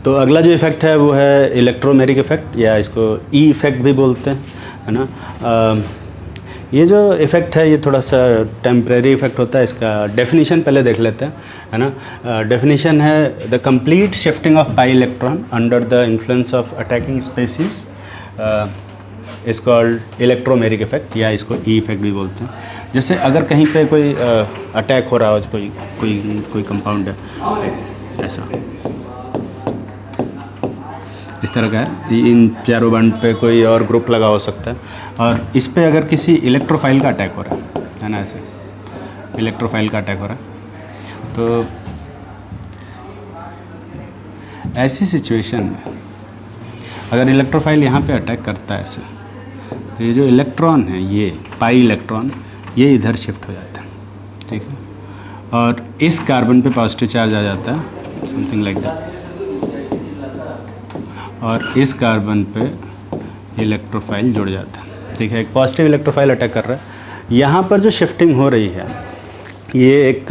तो अगला जो इफ़ेक्ट है वो है इलेक्ट्रोमेरिक इफ़ेक्ट, या इसको ई इफ़ेक्ट भी बोलते हैं, है ना। ये जो इफ़ेक्ट है ये थोड़ा सा टेम्परेरी इफ़ेक्ट होता है। इसका डेफिनेशन पहले देख लेते हैं, है ना। डेफिनेशन है the complete shifting of pi electron under the influence of attacking species is called electromeric effect, या इसको ई इफ़ेक्ट भी बोलते हैं। जैसे अगर कहीं पे कोई अटैक हो रहा हो, कोई कंपाउंड है ऐसा इस तरह का है, इन चारों बॉन्ड पे कोई और ग्रुप लगा हो सकता है, और इस पे अगर किसी इलेक्ट्रोफाइल का अटैक हो रहा है ना, ऐसे इलेक्ट्रोफाइल का अटैक हो रहा है, तो ऐसी सिचुएशन में अगर इलेक्ट्रोफाइल यहाँ पे अटैक करता है ऐसे, तो ये जो इलेक्ट्रॉन है, ये पाई इलेक्ट्रॉन, ये इधर शिफ्ट हो जाता है, ठीक है, और इस कार्बन पे पॉजिटिव चार्ज आ जाता है, समथिंग लाइक दैट, और इस कार्बन पे इलेक्ट्रोफाइल जुड़ जाता है, ठीक है। एक पॉजिटिव इलेक्ट्रोफाइल अटैक कर रहा है, यहाँ पर जो शिफ्टिंग हो रही है ये एक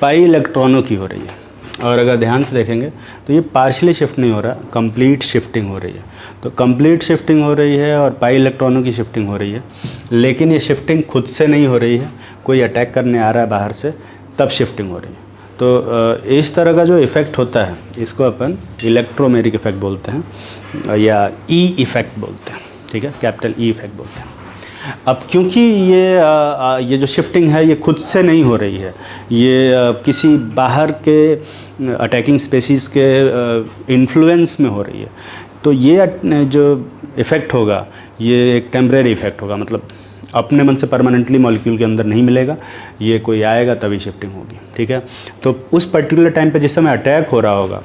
पाई इलेक्ट्रॉनों की हो रही है, और अगर ध्यान से देखेंगे तो ये पार्शियली शिफ्ट नहीं हो रहा, कंप्लीट शिफ्टिंग हो रही है। तो कंप्लीट शिफ्टिंग हो रही है और पाई इलेक्ट्रॉनों की शिफ्टिंग हो रही है, लेकिन ये शिफ्टिंग खुद से नहीं हो रही है, कोई अटैक करने आ रहा है बाहर से, तब शिफ्टिंग हो रही है। तो इस तरह का जो इफ़ेक्ट होता है इसको अपन इलेक्ट्रोमेरिक इफ़ेक्ट बोलते हैं, या ई इफ़ेक्ट बोलते हैं, ठीक है, कैपिटल ई इफ़ेक्ट बोलते हैं। अब क्योंकि ये जो शिफ्टिंग है ये खुद से नहीं हो रही है, ये किसी बाहर के अटैकिंग स्पेसीज़ के इन्फ्लुएंस में हो रही है, तो ये जो इफ़ेक्ट होगा ये एक टेम्परेरी इफ़ेक्ट होगा, मतलब अपने मन से परमानेंटली मॉलिक्यूल के अंदर नहीं मिलेगा, ये कोई आएगा तभी शिफ्टिंग होगी, ठीक है। तो उस पर्टिकुलर टाइम पे जिस समय अटैक हो रहा होगा,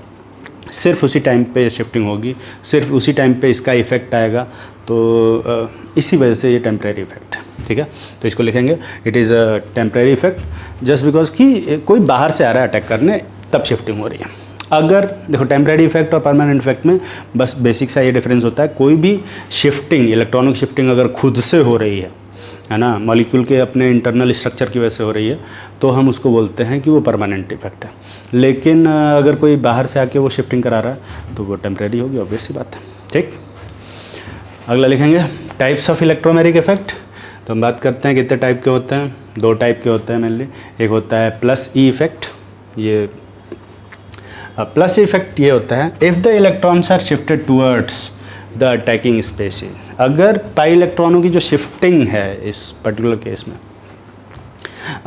सिर्फ उसी टाइम पे शिफ्टिंग होगी, सिर्फ उसी टाइम पे इसका इफ़ेक्ट आएगा, तो इसी वजह से ये टेम्परेरी इफ़ेक्ट है, ठीक है। तो इसको लिखेंगे it is a temporary effect just because कि कोई बाहर से आ रहा है अटैक करने, तब शिफ्टिंग हो रही है। अगर देखो टेम्परेरी इफेक्ट और परमानेंट इफेक्ट में बस बेसिक सा ये डिफरेंस होता है, कोई भी शिफ्टिंग, इलेक्ट्रॉनिक शिफ्टिंग अगर खुद से हो रही है ना, मॉलिक्यूल के अपने इंटरनल स्ट्रक्चर की वजह से हो रही है, तो हम उसको बोलते हैं कि वो परमानेंट इफेक्ट है। लेकिन अगर कोई बाहर से आके वो शिफ्टिंग करा रहा है तो वो टेम्परेरी होगी, ऑब्वियस सी बात है, ठीक। अगला लिखेंगे टाइप्स ऑफ इलेक्ट्रोमेरिक इफेक्ट। तो हम बात करते हैं कितने टाइप के होते हैं, दो टाइप के होते हैं मेनली। एक होता है प्लस ई इफेक्ट, ये प्लस इफेक्ट ये होता है if the electrons are shifted towards the attacking species. अगर पाई इलेक्ट्रॉनों की जो शिफ्टिंग है इस पर्टिकुलर केस में,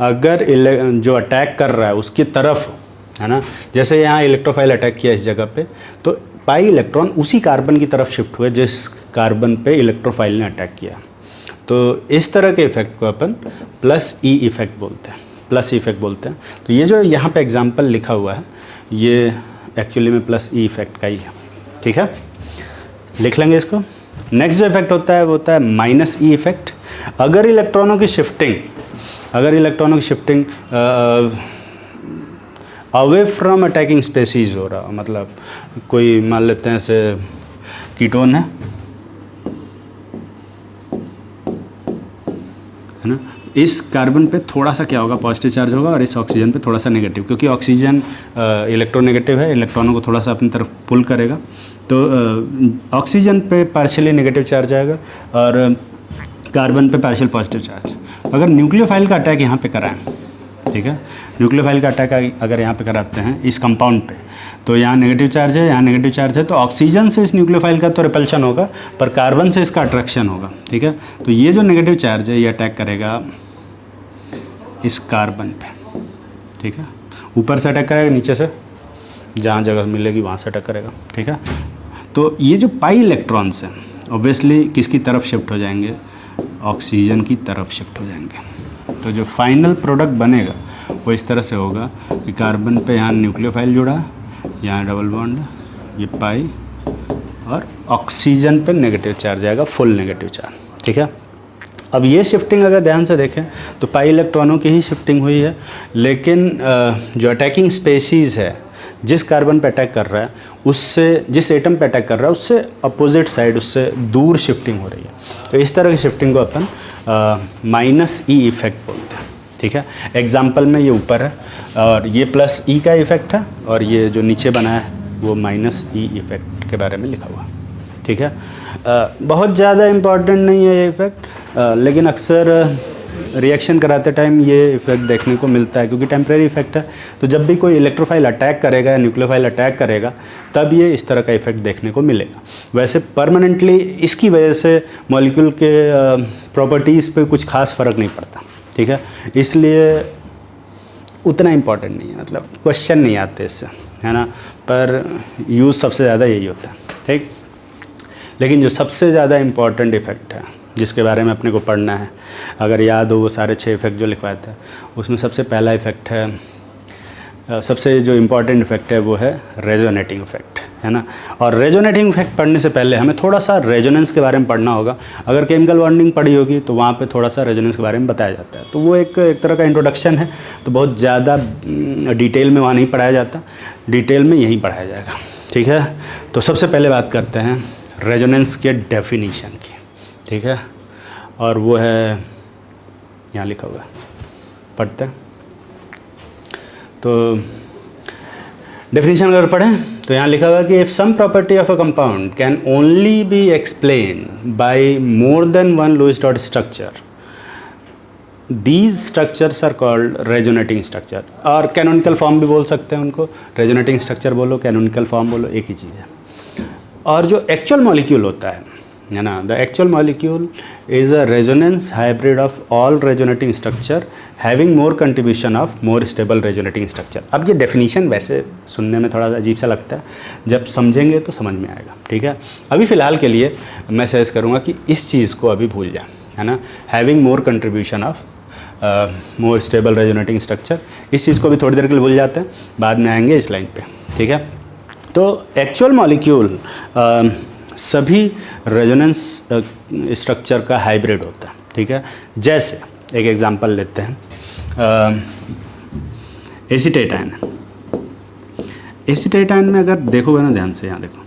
अगर जो अटैक कर रहा है उसकी तरफ है ना, जैसे यहाँ इलेक्ट्रोफाइल अटैक किया इस जगह पे, तो पाई इलेक्ट्रॉन उसी कार्बन की तरफ शिफ्ट हुए जिस कार्बन पे इलेक्ट्रोफाइल ने अटैक किया। तो इस तरह के इफेक्ट को अपन प्लस ई इफेक्ट बोलते हैं, प्लस इफेक्ट बोलते हैं। तो ये जो यहाँ पे एग्जांपल लिखा हुआ है ये एक्चुअली में प्लस ई इफेक्ट का ही है, ठीक है, लिख लेंगे इसको। नेक्स्ट जो इफेक्ट होता है वो होता है माइनस ई इफेक्ट। अगर इलेक्ट्रॉनों की shifting away from attacking species हो रहा, मतलब कोई मान लेते हैं ऐसे कीटोन है ना, इस कार्बन पे थोड़ा सा क्या होगा, पॉजिटिव चार्ज होगा, और इस ऑक्सीजन पे थोड़ा सा नेगेटिव, क्योंकि ऑक्सीजन इलेक्ट्रोनेगेटिव है, इलेक्ट्रॉनों को थोड़ा सा अपनी तरफ पुल करेगा, तो ऑक्सीजन पे पार्शियली नेगेटिव चार्ज आएगा और कार्बन पे पार्शियल पॉजिटिव चार्ज। अगर न्यूक्लियोफाइल का अटैक यहाँ पे कराएं, ठीक है, न्यूक्लियोफाइल का अटैक अगर यहाँ पे कराते हैं इस कंपाउंड पे, तो यहाँ नेगेटिव चार्ज है, यहाँ नेगेटिव चार्ज है, तो ऑक्सीजन से इस न्यूक्लियोफाइल का तो रिपल्शन होगा, पर कार्बन से इसका अट्रैक्शन होगा, ठीक है। तो ये जो नेगेटिव चार्ज है ये अटैक करेगा इस कार्बन पे, ठीक है, ऊपर से अटैक करेगा, नीचे से जहाँ जगह मिलेगी वहाँ से अटैक करेगा, ठीक है। तो ये जो पाई इलेक्ट्रॉन्स हैं ऑब्वियसली किसकी तरफ शिफ्ट हो जाएंगे, ऑक्सीजन की तरफ शिफ्ट हो जाएंगे। तो जो फाइनल प्रोडक्ट बनेगा वो इस तरह से होगा कि कार्बन पे यहाँ न्यूक्लियोफाइल जुड़ा, यहाँ डबल बॉन्ड, ये पाई, और ऑक्सीजन पे नेगेटिव चार्ज आएगा, फुल नेगेटिव चार्ज, ठीक है। अब ये शिफ्टिंग अगर ध्यान से देखें तो पाई इलेक्ट्रॉनों की ही शिफ्टिंग हुई है, लेकिन जो अटैकिंग स्पेसीज़ है, जिस कार्बन पे अटैक कर रहा है उससे, जिस एटम पे अटैक कर रहा है उससे अपोजिट साइड, उससे दूर शिफ्टिंग हो रही है। तो इस तरह की शिफ्टिंग को अपन माइनस ई इफेक्ट बोलते हैं, ठीक है। एग्जाम्पल में ये ऊपर है और ये प्लस ई का इफेक्ट है और ये जो नीचे बना है वो माइनस ई इफेक्ट के बारे में लिखा हुआ, ठीक है। बहुत ज़्यादा इम्पॉर्टेंट नहीं है ये इफेक्ट, लेकिन अक्सर रिएक्शन कराते टाइम ये इफेक्ट देखने को मिलता है क्योंकि टेम्परेरी इफेक्ट है। तो जब भी कोई इलेक्ट्रोफाइल अटैक करेगा या न्यूक्लियोफाइल अटैक करेगा तब ये इस तरह का इफेक्ट देखने को मिलेगा। वैसे परमानेंटली इसकी वजह से मॉलिक्यूल के प्रॉपर्टीज़ पे कुछ खास फ़र्क नहीं पड़ता, ठीक है। इसलिए उतना इम्पॉर्टेंट नहीं है, मतलब क्वेश्चन नहीं आते इससे, है ना। पर यूज़ सबसे ज़्यादा यही होता है, ठीक। लेकिन जो सबसे ज़्यादा इम्पॉर्टेंट इफेक्ट है जिसके बारे में अपने को पढ़ना है, अगर याद हो वो सारे 6 इफेक्ट जो लिखवाए थे, उसमें सबसे पहला इफेक्ट है, सबसे जो इम्पॉर्टेंट इफेक्ट है वो है रेजोनेटिंग इफेक्ट, है ना। और रेजोनेटिंग इफेक्ट पढ़ने से पहले हमें थोड़ा सा रेजोनेंस के बारे में पढ़ना होगा। अगर केमिकल बॉन्डिंग पढ़ी होगी तो वहाँ पे थोड़ा सा रेजोनेंस के बारे में बताया जाता है, तो वो एक तरह का इंट्रोडक्शन है, तो बहुत ज़्यादा डिटेल में वहाँ नहीं पढ़ाया जाता, डिटेल में यहीं पढ़ाया जाएगा, ठीक है। तो सबसे पहले बात करते हैं रेजोनेंस के डेफिनीशन की, ठीक है। और वो है यहाँ लिखा हुआ है, पढ़ते हैं। तो डेफिनेशन अगर पढ़ें तो यहाँ लिखा हुआ कि if some property of a compound can only be explain by more than one Lewis dot structure, these structures are called resonating structure. और कैनोनिकल फॉर्म भी बोल सकते हैं उनको, रेजोनेटिंग स्ट्रक्चर बोलो, कैनोनिकल फॉर्म बोलो, एक ही चीज़ है। और जो एक्चुअल मॉलिक्यूल होता है ना, the actual molecule is a resonance hybrid of all resonating structure having more contribution of more stable resonating structure. अब ये डेफिनेशन वैसे सुनने में थोड़ा अजीब सा लगता है, जब समझेंगे तो समझ में आएगा, ठीक है। अभी फ़िलहाल के लिए मैं सजेस्ट करूँगा कि इस चीज़ को अभी भूल जाए, है ना, having more contribution of more stable resonating structure, इस चीज़ को भी थोड़ी देर के लिए भूल जाते हैं, बाद में आएंगे इस लाइन पे, ठीक है। तो एक्चुअल मॉलिक्यूल सभी रेजोनेंस स्ट्रक्चर का हाइब्रिड होता है, ठीक है। जैसे एक एग्जांपल लेते हैं, एसीटेटाइन। एसीटेटाइन में अगर देखोगे ना ध्यान से, यहाँ देखो,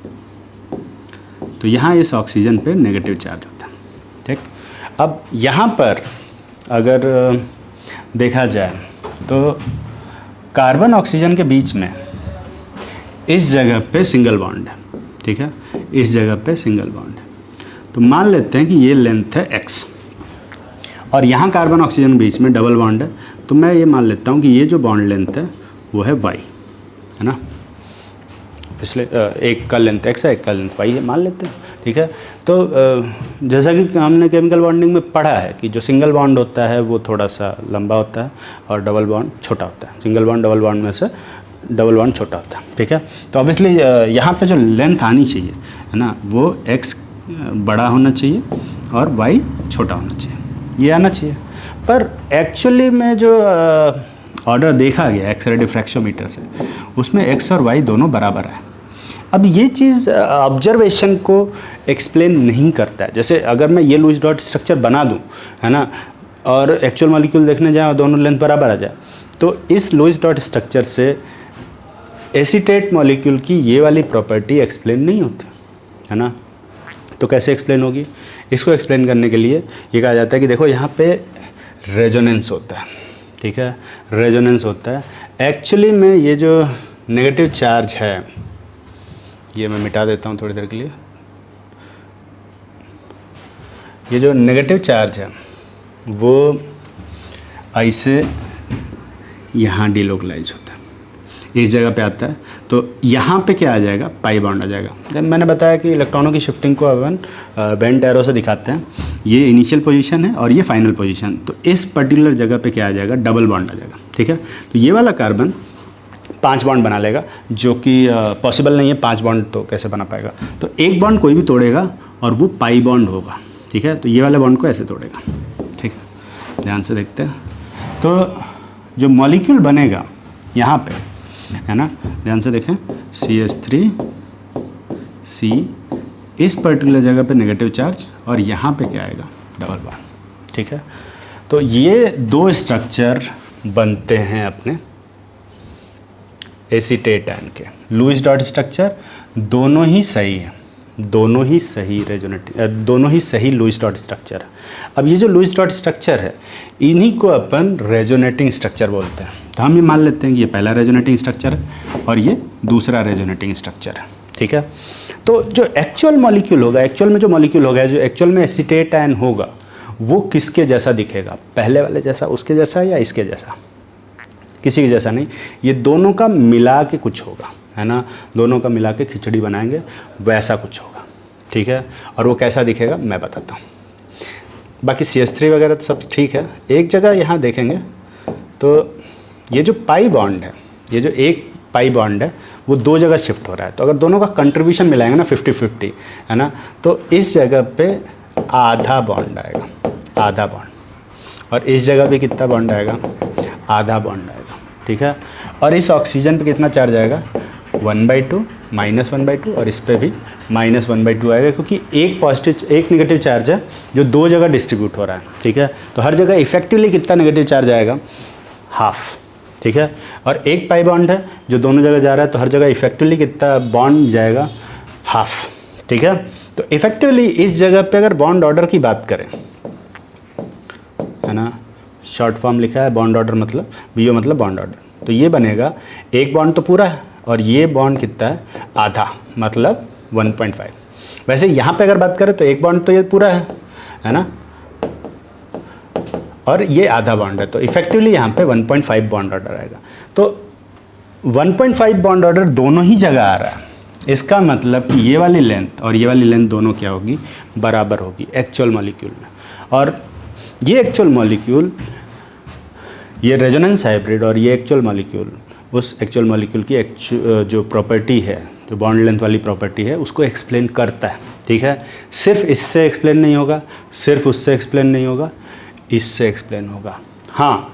तो यहाँ इस ऑक्सीजन पे नेगेटिव चार्ज होता है, ठीक। अब यहाँ पर अगर देखा जाए तो कार्बन ऑक्सीजन के बीच में इस जगह पे सिंगल बॉन्ड है, ठीक है, इस जगह पे सिंगल बॉन्ड है। तो मान लेते हैं कि ये लेंथ है x और यहाँ कार्बन ऑक्सीजन के बीच में डबल बॉन्ड है, तो मैं ये मान लेता हूँ कि ये जो बॉन्ड लेंथ है वो है y, है ना। पिछले एक का लेंथ x है, एक का लेंथ y है, मान लेते हैं, ठीक है। तो जैसा कि हमने केमिकल बॉन्डिंग में पढ़ा है कि जो सिंगल बॉन्ड होता है वो थोड़ा सा लंबा होता है और डबल बॉन्ड छोटा होता है। सिंगल बॉन्ड डबल बॉन्ड में से डबल बॉन्ड छोटा होता है, ठीक है। तो ऑब्वियसली यहाँ पे जो लेंथ आनी चाहिए, है ना, वो x बड़ा होना चाहिए और y छोटा होना चाहिए, ये आना चाहिए। पर एक्चुअली में जो ऑर्डर देखा गया एक्सरे डिफ्रैक्शोमीटर से, उसमें x और y दोनों बराबर है। अब ये चीज़ ऑब्जर्वेशन को एक्सप्लेन नहीं करता है। जैसे अगर मैं ये लुईस डॉट स्ट्रक्चर बना दूँ, है ना, और एक्चुअल मॉलिक्यूल देखने जाए और दोनों लेंथ बराबर आ जाए, तो इस लुईस डॉट स्ट्रक्चर से एसीटेट मॉलिक्यूल की ये वाली प्रॉपर्टी एक्सप्लेन नहीं होती, है ना। तो कैसे एक्सप्लेन होगी? इसको एक्सप्लेन करने के लिए ये कहा जाता है कि देखो यहाँ पे रेजोनेंस होता है, ठीक है, रेजोनेंस होता है। एक्चुअली में ये जो नेगेटिव चार्ज है, ये मैं मिटा देता हूँ थोड़ी देर के लिए। ये जो नेगेटिव चार्ज है वो ऐसे यहाँ डिलोकलाइज होता है, इस जगह पे आता है। तो यहाँ पे क्या आ जाएगा? पाई बॉन्ड आ जाएगा। जब मैंने बताया कि इलेक्ट्रॉनों की शिफ्टिंग को अपन बेंट एरो से दिखाते हैं, ये इनिशियल पोजीशन है और ये फाइनल पोजीशन। तो इस पर्टिकुलर जगह पे क्या आ जाएगा? डबल बॉन्ड आ जाएगा, ठीक है। तो ये वाला कार्बन 5 बॉन्ड बना लेगा, जो कि पॉसिबल नहीं है। 5 बॉन्ड तो कैसे बना पाएगा? तो एक बॉन्ड कोई भी तोड़ेगा और वो पाई बॉन्ड होगा, ठीक है। तो ये वाला बॉन्ड को ऐसे तोड़ेगा, ठीक है। ध्यान से देखते हैं। तो जो मॉलिक्यूल बनेगा यहाँ पे, है ना, ध्यान से देखें, CH3C, इस पर्टिकुलर जगह पे नेगेटिव चार्ज और यहाँ पे क्या आएगा? डबल बॉन्ड, ठीक है। तो ये दो स्ट्रक्चर बनते हैं अपने एसीटेट आयन के। लुईस डॉट स्ट्रक्चर दोनों ही सही है, दोनों ही सही दोनों ही सही लुईस डॉट स्ट्रक्चर है। अब ये जो लुईस डॉट स्ट्रक्चर है इन्हीं को अपन रेजोनेटिंग स्ट्रक्चर बोलते हैं। तो हम ये मान लेते हैं कि ये पहला रेजोनेटिंग स्ट्रक्चर है और ये दूसरा रेजोनेटिंग स्ट्रक्चर है, ठीक है। तो जो एक्चुअल मॉलिक्यूल होगा, एक्चुअल में जो मॉलिक्यूल होगा, जो एक्चुअल में एसीटेट आयन होगा, वो किसके जैसा दिखेगा? पहले वाले जैसा, उसके जैसा या इसके जैसा? किसी के जैसा नहीं, ये दोनों का मिला के कुछ होगा, है ना। दोनों का मिला के खिचड़ी बनाएंगे, वैसा कुछ होगा, ठीक है। और वो कैसा दिखेगा मैं बताता हूँ। बाकी CH3 वगैरह तो सब ठीक है। एक जगह यहाँ देखेंगे तो ये जो पाई बॉन्ड है, ये जो एक पाई बॉन्ड है वो दो जगह शिफ्ट हो रहा है। तो अगर दोनों का कंट्रीब्यूशन मिलाएंगे ना 50-50, है ना, तो इस जगह पे आधा बॉन्ड आएगा, आधा बॉन्ड। और इस जगह पे कितना बॉन्ड आएगा? आधा बॉन्ड आएगा, ठीक है। और इस ऑक्सीजन पे कितना चार्ज आएगा? 1/2 -1/2, और इस पे भी -1/2 आएगा, क्योंकि एक पॉजिटिव एक नेगेटिव चार्ज है जो दो जगह डिस्ट्रीब्यूट हो रहा है, ठीक है। तो हर जगह इफेक्टिवली कितना नेगेटिव चार्ज आएगा? हाफ, ठीक है। और एक पाई बॉन्ड है जो दोनों जगह जा रहा है, तो हर जगह इफेक्टिवली कितना बॉन्ड जाएगा? हाफ, ठीक है। तो इफेक्टिवली इस जगह पे अगर बॉन्ड ऑर्डर की बात करें, है ना, शॉर्ट फॉर्म लिखा है बॉन्ड ऑर्डर, मतलब BO मतलब बॉन्ड ऑर्डर। तो ये बनेगा, एक बॉन्ड तो पूरा है और ये बॉन्ड कितना है? आधा, मतलब 1.5। वैसे यहाँ पे अगर बात करें तो एक बॉन्ड तो ये पूरा है ना, और ये आधा बॉन्ड है, तो इफेक्टिवली यहाँ पे 1.5 बॉन्ड ऑर्डर आएगा। तो 1.5 बॉन्ड ऑर्डर दोनों ही जगह आ रहा है। इसका मतलब कि ये वाली लेंथ और ये वाली लेंथ दोनों क्या होगी? बराबर होगी एक्चुअल मॉलिक्यूल में। और ये एक्चुअल मॉलिक्यूल, ये रेजोनेंस हाइब्रिड और ये एक्चुअल मॉलिक्यूल उस एक्चुअल मॉलिक्यूल की जो प्रॉपर्टी है, जो बॉन्ड लेंथ वाली प्रॉपर्टी है, उसको एक्सप्लेन करता है, ठीक है। सिर्फ इससे एक्सप्लेन नहीं होगा, सिर्फ उससे एक्सप्लेन नहीं होगा, इससे एक्सप्लेन होगा। हाँ,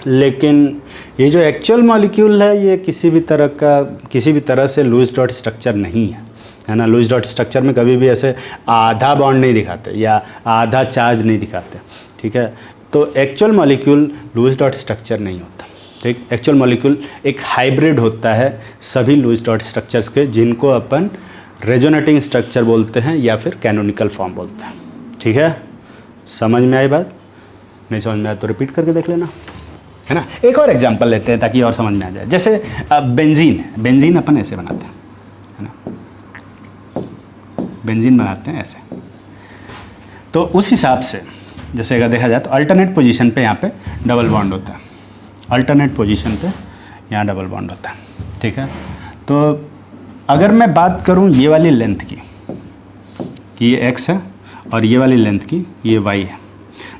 लेकिन ये जो एक्चुअल मॉलिक्यूल है ये किसी भी तरह से लुईस डॉट स्ट्रक्चर नहीं है ना। लुईस डॉट स्ट्रक्चर में कभी भी ऐसे आधा बॉन्ड नहीं दिखाते या आधा चार्ज नहीं दिखाते, ठीक है। तो actual molecule Lewis dot structure नहीं होता, ठीक। एक्चुअल मॉलिक्यूल एक हाइब्रिड होता है सभी लुईस डॉट स्ट्रक्चर्स के, जिनको अपन रेजोनेटिंग स्ट्रक्चर बोलते हैं या फिर कैनोनिकल फॉर्म बोलते हैं, ठीक है। समझ में आई बात? नहीं समझ में आया तो रिपीट करके देख लेना, है ना। एक और एग्जांपल लेते हैं ताकि और समझ में आ जाए। जैसे बेंजीन अपन ऐसे बनाते हैं, है ना, बेंजीन बनाते हैं ऐसे। तो उस हिसाब से जैसे अगर देखा जाए तो अल्टरनेट पोजीशन पे यहाँ पे डबल बॉन्ड होता है, अल्टरनेट पोजीशन पे यहाँ डबल बॉन्ड होता है, ठीक है। तो अगर मैं बात करूँ ये वाली लेंथ की, कि ये x है, और ये वाली लेंथ की ये y है,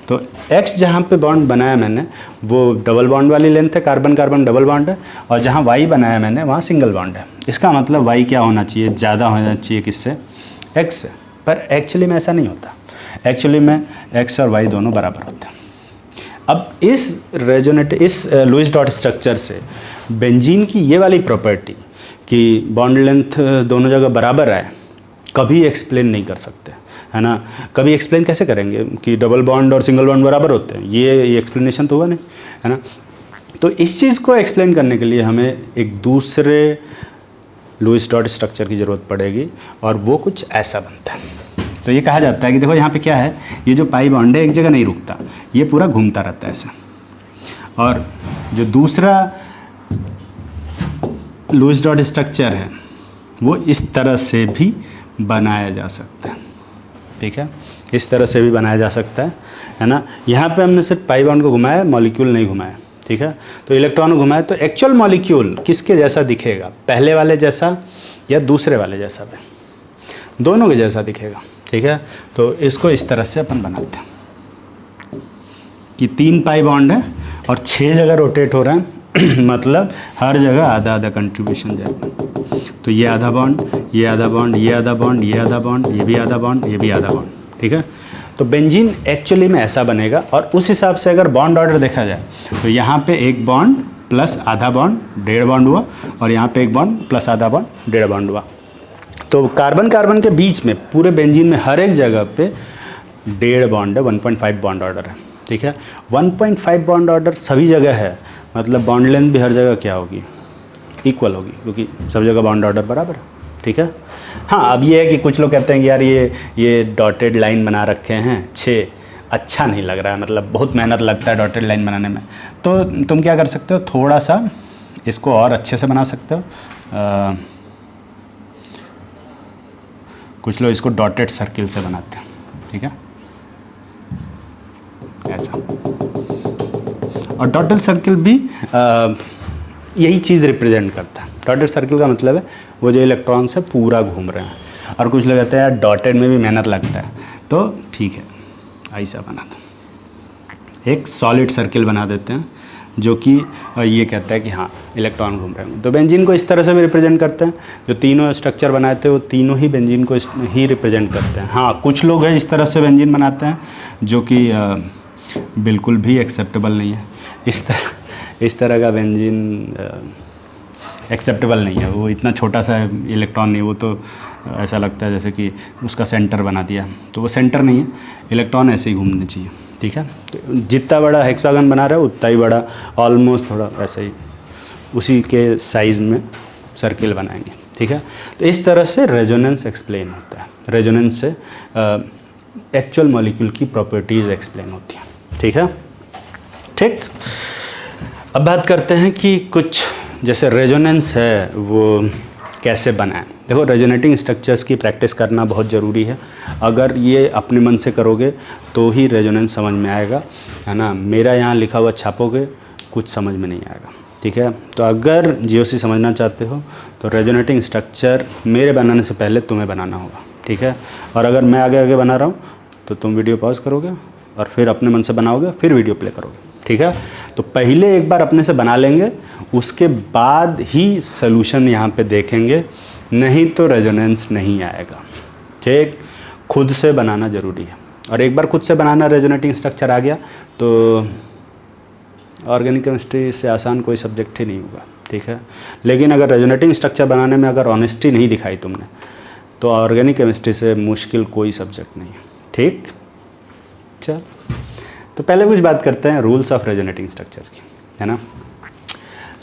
तो x जहाँ पे बॉन्ड बनाया मैंने वो डबल बॉन्ड वाली लेंथ है, कार्बन कार्बन डबल बॉन्ड है, और जहाँ y बनाया मैंने वहाँ सिंगल बॉन्ड है। इसका मतलब y क्या होना चाहिए? ज़्यादा होना चाहिए किससे? x से। पर एक्चुअली में ऐसा नहीं होता। एक्चुअली में x और y दोनों बराबर होते हैं। अब इस लुईस डॉट स्ट्रक्चर से बेंजीन की ये वाली प्रॉपर्टी कि बॉन्ड लेंथ दोनों जगह बराबर है कभी एक्सप्लेन नहीं कर सकते, है ना। कभी एक्सप्लेन कैसे करेंगे कि डबल बॉन्ड और सिंगल बॉन्ड बराबर होते हैं? ये एक्सप्लेनेशन तो हुआ नहीं, है ना। तो इस चीज़ को एक्सप्लेन करने के लिए हमें एक दूसरे लुईस डॉट स्ट्रक्चर की ज़रूरत पड़ेगी, और वो कुछ ऐसा बनता है। तो ये कहा जाता है कि देखो यहाँ पे क्या है, ये जो पाई बॉन्ड है एक जगह नहीं रुकता, ये पूरा घूमता रहता है ऐसे। और जो दूसरा लुईस डॉट स्ट्रक्चर है वो इस तरह से भी बनाया जा सकता है, ठीक है। इस तरह से भी बनाया जा सकता है ना। यहाँ पे हमने सिर्फ पाई बॉन्ड को घुमाया, मॉलिक्यूल नहीं घुमाया, ठीक है। तो इलेक्ट्रॉन घुमाया तो एक्चुअल मॉलिक्यूल किसके जैसा दिखेगा? पहले वाले जैसा या दूसरे वाले जैसा? दोनों के जैसा दिखेगा, ठीक है। तो इसको इस तरह से अपन बनाते हैं कि 3 पाई बॉन्ड है और 6 जगह रोटेट हो रहा है मतलब हर जगह आधा आधा कंट्रीब्यूशन जाएगा। तो ये आधा बॉन्ड, ये आधा बॉन्ड, ये आधा बॉन्ड, ये आधा बॉन्ड, ये भी आधा बॉन्ड, ये भी आधा बॉन्ड, ठीक है। तो बेंजीन एक्चुअली में ऐसा बनेगा। और उस हिसाब से अगर बॉन्ड ऑर्डर देखा जाए तो यहाँ पे एक बॉन्ड प्लस आधा बॉन्ड 1.5 बॉन्ड हुआ, और यहाँ पे एक बॉन्ड प्लस आधा बॉन्ड 1.5 बॉन्ड हुआ। तो कार्बन कार्बन के बीच में पूरे बेंजीन में हर एक जगह पे 1.5 बॉन्ड है, 1.5 बॉन्ड ऑर्डर है, ठीक है। 1.5 बॉन्ड ऑर्डर सभी जगह है, मतलब बॉन्ड लेंथ भी हर जगह क्या होगी? इक्वल होगी, क्योंकि सब जगह बॉन्ड ऑर्डर बराबर है, ठीक है। हाँ, अब ये है कि कुछ लोग कहते हैं कि यार ये डॉटेड लाइन बना रखे हैं 6, अच्छा नहीं लग रहा है, मतलब बहुत मेहनत लगता है डॉटेड लाइन बनाने में। तो तुम क्या कर सकते हो, थोड़ा सा इसको और अच्छे से बना सकते हो। कुछ लोग इसको डॉटेड सर्किल से बनाते हैं, ठीक है, ऐसा। और डॉटेड सर्किल भी यही चीज़ रिप्रेजेंट करता है। डॉटेड सर्किल का मतलब है वो जो इलेक्ट्रॉन्स है पूरा घूम रहे हैं। और कुछ लोग कहते हैं यार डॉटेड में भी मेहनत लगता है, तो ठीक है, ऐसा बना दो, एक सॉलिड सर्किल बना देते हैं जो कि ये कहता है कि हाँ इलेक्ट्रॉन घूम रहे हैं। तो बेंजीन को इस तरह से भी रिप्रेजेंट करते हैं। जो तीनों स्ट्रक्चर बनाए थे वो तीनों ही बेंजीन को ही रिप्रेजेंट करते हैं। हाँ, कुछ लोग हैं इस तरह से बेंजीन बनाते हैं जो कि बिल्कुल भी एक्सेप्टेबल नहीं है। इस तरह का बेंजीन एक्सेप्टेबल नहीं है। वो इतना छोटा सा इलेक्ट्रॉन नहीं, वो तो ऐसा लगता है जैसे कि उसका सेंटर बना दिया, तो वो सेंटर नहीं है। इलेक्ट्रॉन ऐसे ही घूमने चाहिए, ठीक है। तो जितना बड़ा हेक्सागन बना रहा है उतना ही बड़ा, ऑलमोस्ट थोड़ा ऐसे ही उसी के साइज़ में सर्किल बनाएंगे, ठीक है। तो इस तरह से रेजोनेंस एक्सप्लेन होता है। रेजोनेंस से एक्चुअल मॉलिक्यूल की प्रॉपर्टीज़ एक्सप्लेन होती हैं, ठीक है, ठीक। अब बात करते हैं कि कुछ जैसे रेजोनेंस है वो कैसे बनाएं। देखो, रेजोनेटिंग स्ट्रक्चर्स की प्रैक्टिस करना बहुत ज़रूरी है। अगर ये अपने मन से करोगे तो ही रेजोनेंस समझ में आएगा, है ना। मेरा यहाँ लिखा हुआ छापोगे कुछ समझ में नहीं आएगा, ठीक है। तो अगर जीओसी समझना चाहते हो तो रेजोनेटिंग स्ट्रक्चर मेरे बनाने से पहले तुम्हें बनाना होगा, ठीक है। और अगर मैं आगे आगे बना रहा हूँ तो तुम वीडियो पॉज करोगे और फिर अपने मन से बनाओगे, फिर वीडियो प्ले करोगे, ठीक है। तो पहले एक बार अपने से बना लेंगे, उसके बाद ही सॉल्यूशन यहाँ पे देखेंगे, नहीं तो रेजोनेंस नहीं आएगा, ठीक। खुद से बनाना ज़रूरी है। और एक बार खुद से बनाना रेजोनेटिंग स्ट्रक्चर आ गया तो ऑर्गेनिक केमिस्ट्री से आसान कोई सब्जेक्ट ही नहीं होगा, ठीक है। लेकिन अगर रेजोनेटिंग स्ट्रक्चर बनाने में अगर ऑनेस्टी नहीं दिखाई तुमने तो ऑर्गेनिक केमिस्ट्री से मुश्किल कोई सब्जेक्ट नहीं है, ठीक। चल, तो पहले कुछ बात करते हैं रूल्स ऑफ रेजोनेटिंग स्ट्रक्चर्स की, है ना।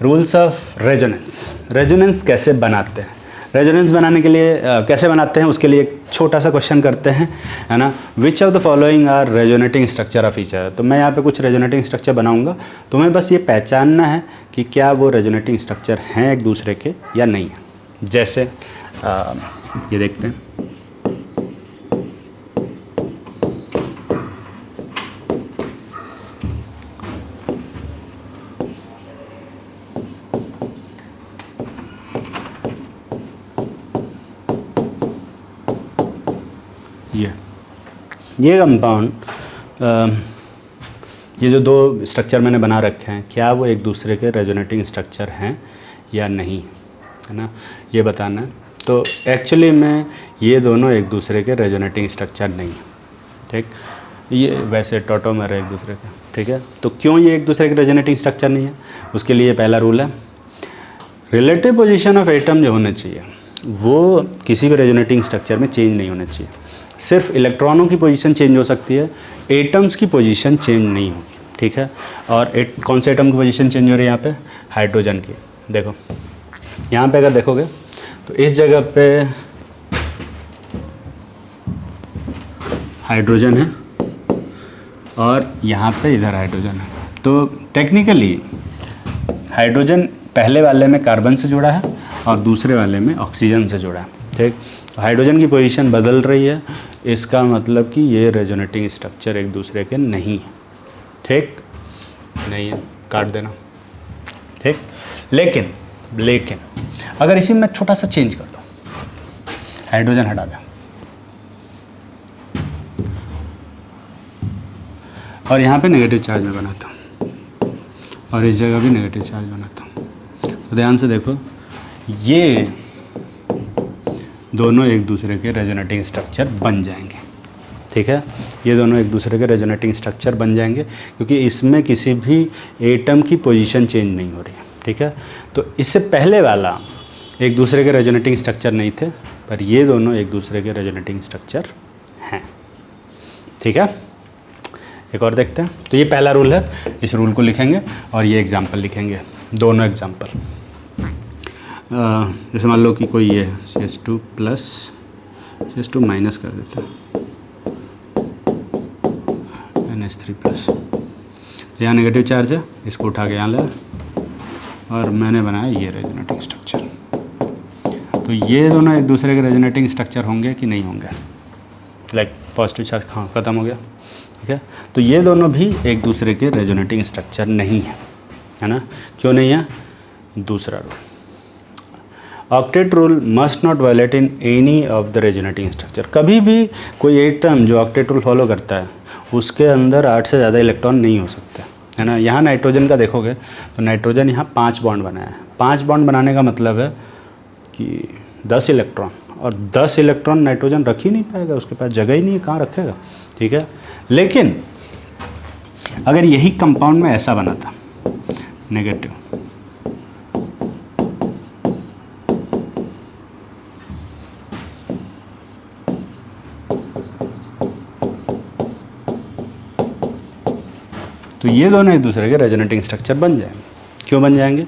Rules of resonance. रेजोनेंस कैसे बनाते हैं, रेजोनेंस बनाने के लिए कैसे बनाते हैं उसके लिए एक छोटा सा क्वेश्चन करते हैं, है ना। Which of the following are resonating structure of each other. तो मैं यहाँ पे कुछ रेजोनेटिंग स्ट्रक्चर बनाऊंगा, तुम्हें बस ये पहचानना है कि क्या वो रेजोनेटिंग स्ट्रक्चर हैं एक दूसरे के या नहीं है। जैसे ये देखते हैं, ये कंपाउंड, ये जो दो स्ट्रक्चर मैंने बना रखे हैं, क्या वो एक दूसरे के रेजोनेटिंग स्ट्रक्चर हैं या नहीं, है ना, ये बताना है। तो एक्चुअली में ये दोनों एक दूसरे के रेजोनेटिंग स्ट्रक्चर नहीं है, ठीक। ये वैसे टॉटोमर है एक दूसरे के, ठीक है। तो क्यों ये एक दूसरे के रेजोनेटिंग स्ट्रक्चर नहीं है, उसके लिए पहला रूल है, रिलेटिव पोजीशन ऑफ एटम जो होने चाहिए वो किसी भी रेजोनेटिंग स्ट्रक्चर में चेंज नहीं होना चाहिए। सिर्फ इलेक्ट्रॉनों की पोजीशन चेंज हो सकती है, एटम्स की पोजीशन चेंज नहीं होगी, ठीक है। और कौन से एटम की पोजीशन चेंज हो रही है यहाँ पे, हाइड्रोजन की। देखो यहाँ पे अगर देखोगे तो इस जगह पे हाइड्रोजन है और यहाँ पे इधर हाइड्रोजन है। तो टेक्निकली हाइड्रोजन पहले वाले में कार्बन से जुड़ा है और दूसरे वाले में ऑक्सीजन से जुड़ा है, ठीक। हाइड्रोजन की पोजीशन बदल रही है, इसका मतलब कि ये रेजोनेटिंग स्ट्रक्चर एक दूसरे के नहीं है, ठीक, नहीं है, काट देना, ठीक। लेकिन अगर इसी में छोटा सा चेंज कर दो, हाइड्रोजन हटा दो और यहाँ पे नेगेटिव चार्ज में बनाता हूँ और इस जगह भी नेगेटिव चार्ज बनाता हूँ, तो ध्यान से देखो, ये दोनों एक दूसरे के रेजोनेटिंग स्ट्रक्चर बन जाएंगे, ठीक है। ये दोनों एक दूसरे के रेजोनेटिंग स्ट्रक्चर बन जाएंगे क्योंकि इसमें किसी भी एटम की पोजीशन चेंज नहीं हो रही है, ठीक है। तो इससे पहले वाला एक दूसरे के रेजोनेटिंग स्ट्रक्चर नहीं थे, पर ये दोनों एक दूसरे के रेजोनेटिंग स्ट्रक्चर हैं, ठीक है। एक और देखते हैं। तो ये पहला रूल है, इस रूल को लिखेंगे और ये एग्जाम्पल लिखेंगे, दोनों एग्जाम्पल। जैसे मान लो कि कोई ये CH2 प्लस CH2 माइनस कर देते हैं NH3 प्लस, यहाँ नेगेटिव चार्ज है, इसको उठा के यहाँ ले और मैंने बनाया ये रेजोनेटिंग स्ट्रक्चर। तो ये दोनों एक दूसरे के रेजोनेटिंग स्ट्रक्चर होंगे कि नहीं होंगे? लाइक पॉजिटिव चार्ज ख़त्म हो गया, ठीक है। तो ये दोनों भी एक दूसरे के रेजोनेटिंग स्ट्रक्चर नहीं है ना? क्यों नहीं है? दूसरा rule, octet rule must not violate in any of the resonating structure. कभी भी कोई एटम जो ऑक्टेट रूल फॉलो करता है उसके अंदर 8 से ज़्यादा इलेक्ट्रॉन नहीं हो सकते, है ना। यहाँ नाइट्रोजन का देखोगे तो नाइट्रोजन यहाँ 5 बॉन्ड बनाया है। 5 बॉन्ड बनाने का मतलब है कि 10 इलेक्ट्रॉन, और 10 इलेक्ट्रॉन नाइट्रोजन रख ही नहीं पाएगा, उसके पास जगह ही नहीं है, कहाँ रखेगा, ठीक है। लेकिन अगर यही कंपाउंड में ऐसा बना था नेगेटिव, तो ये दोनों एक दूसरे के रेजोनेटिंग स्ट्रक्चर बन जाएंगे। क्यों बन जाएंगे?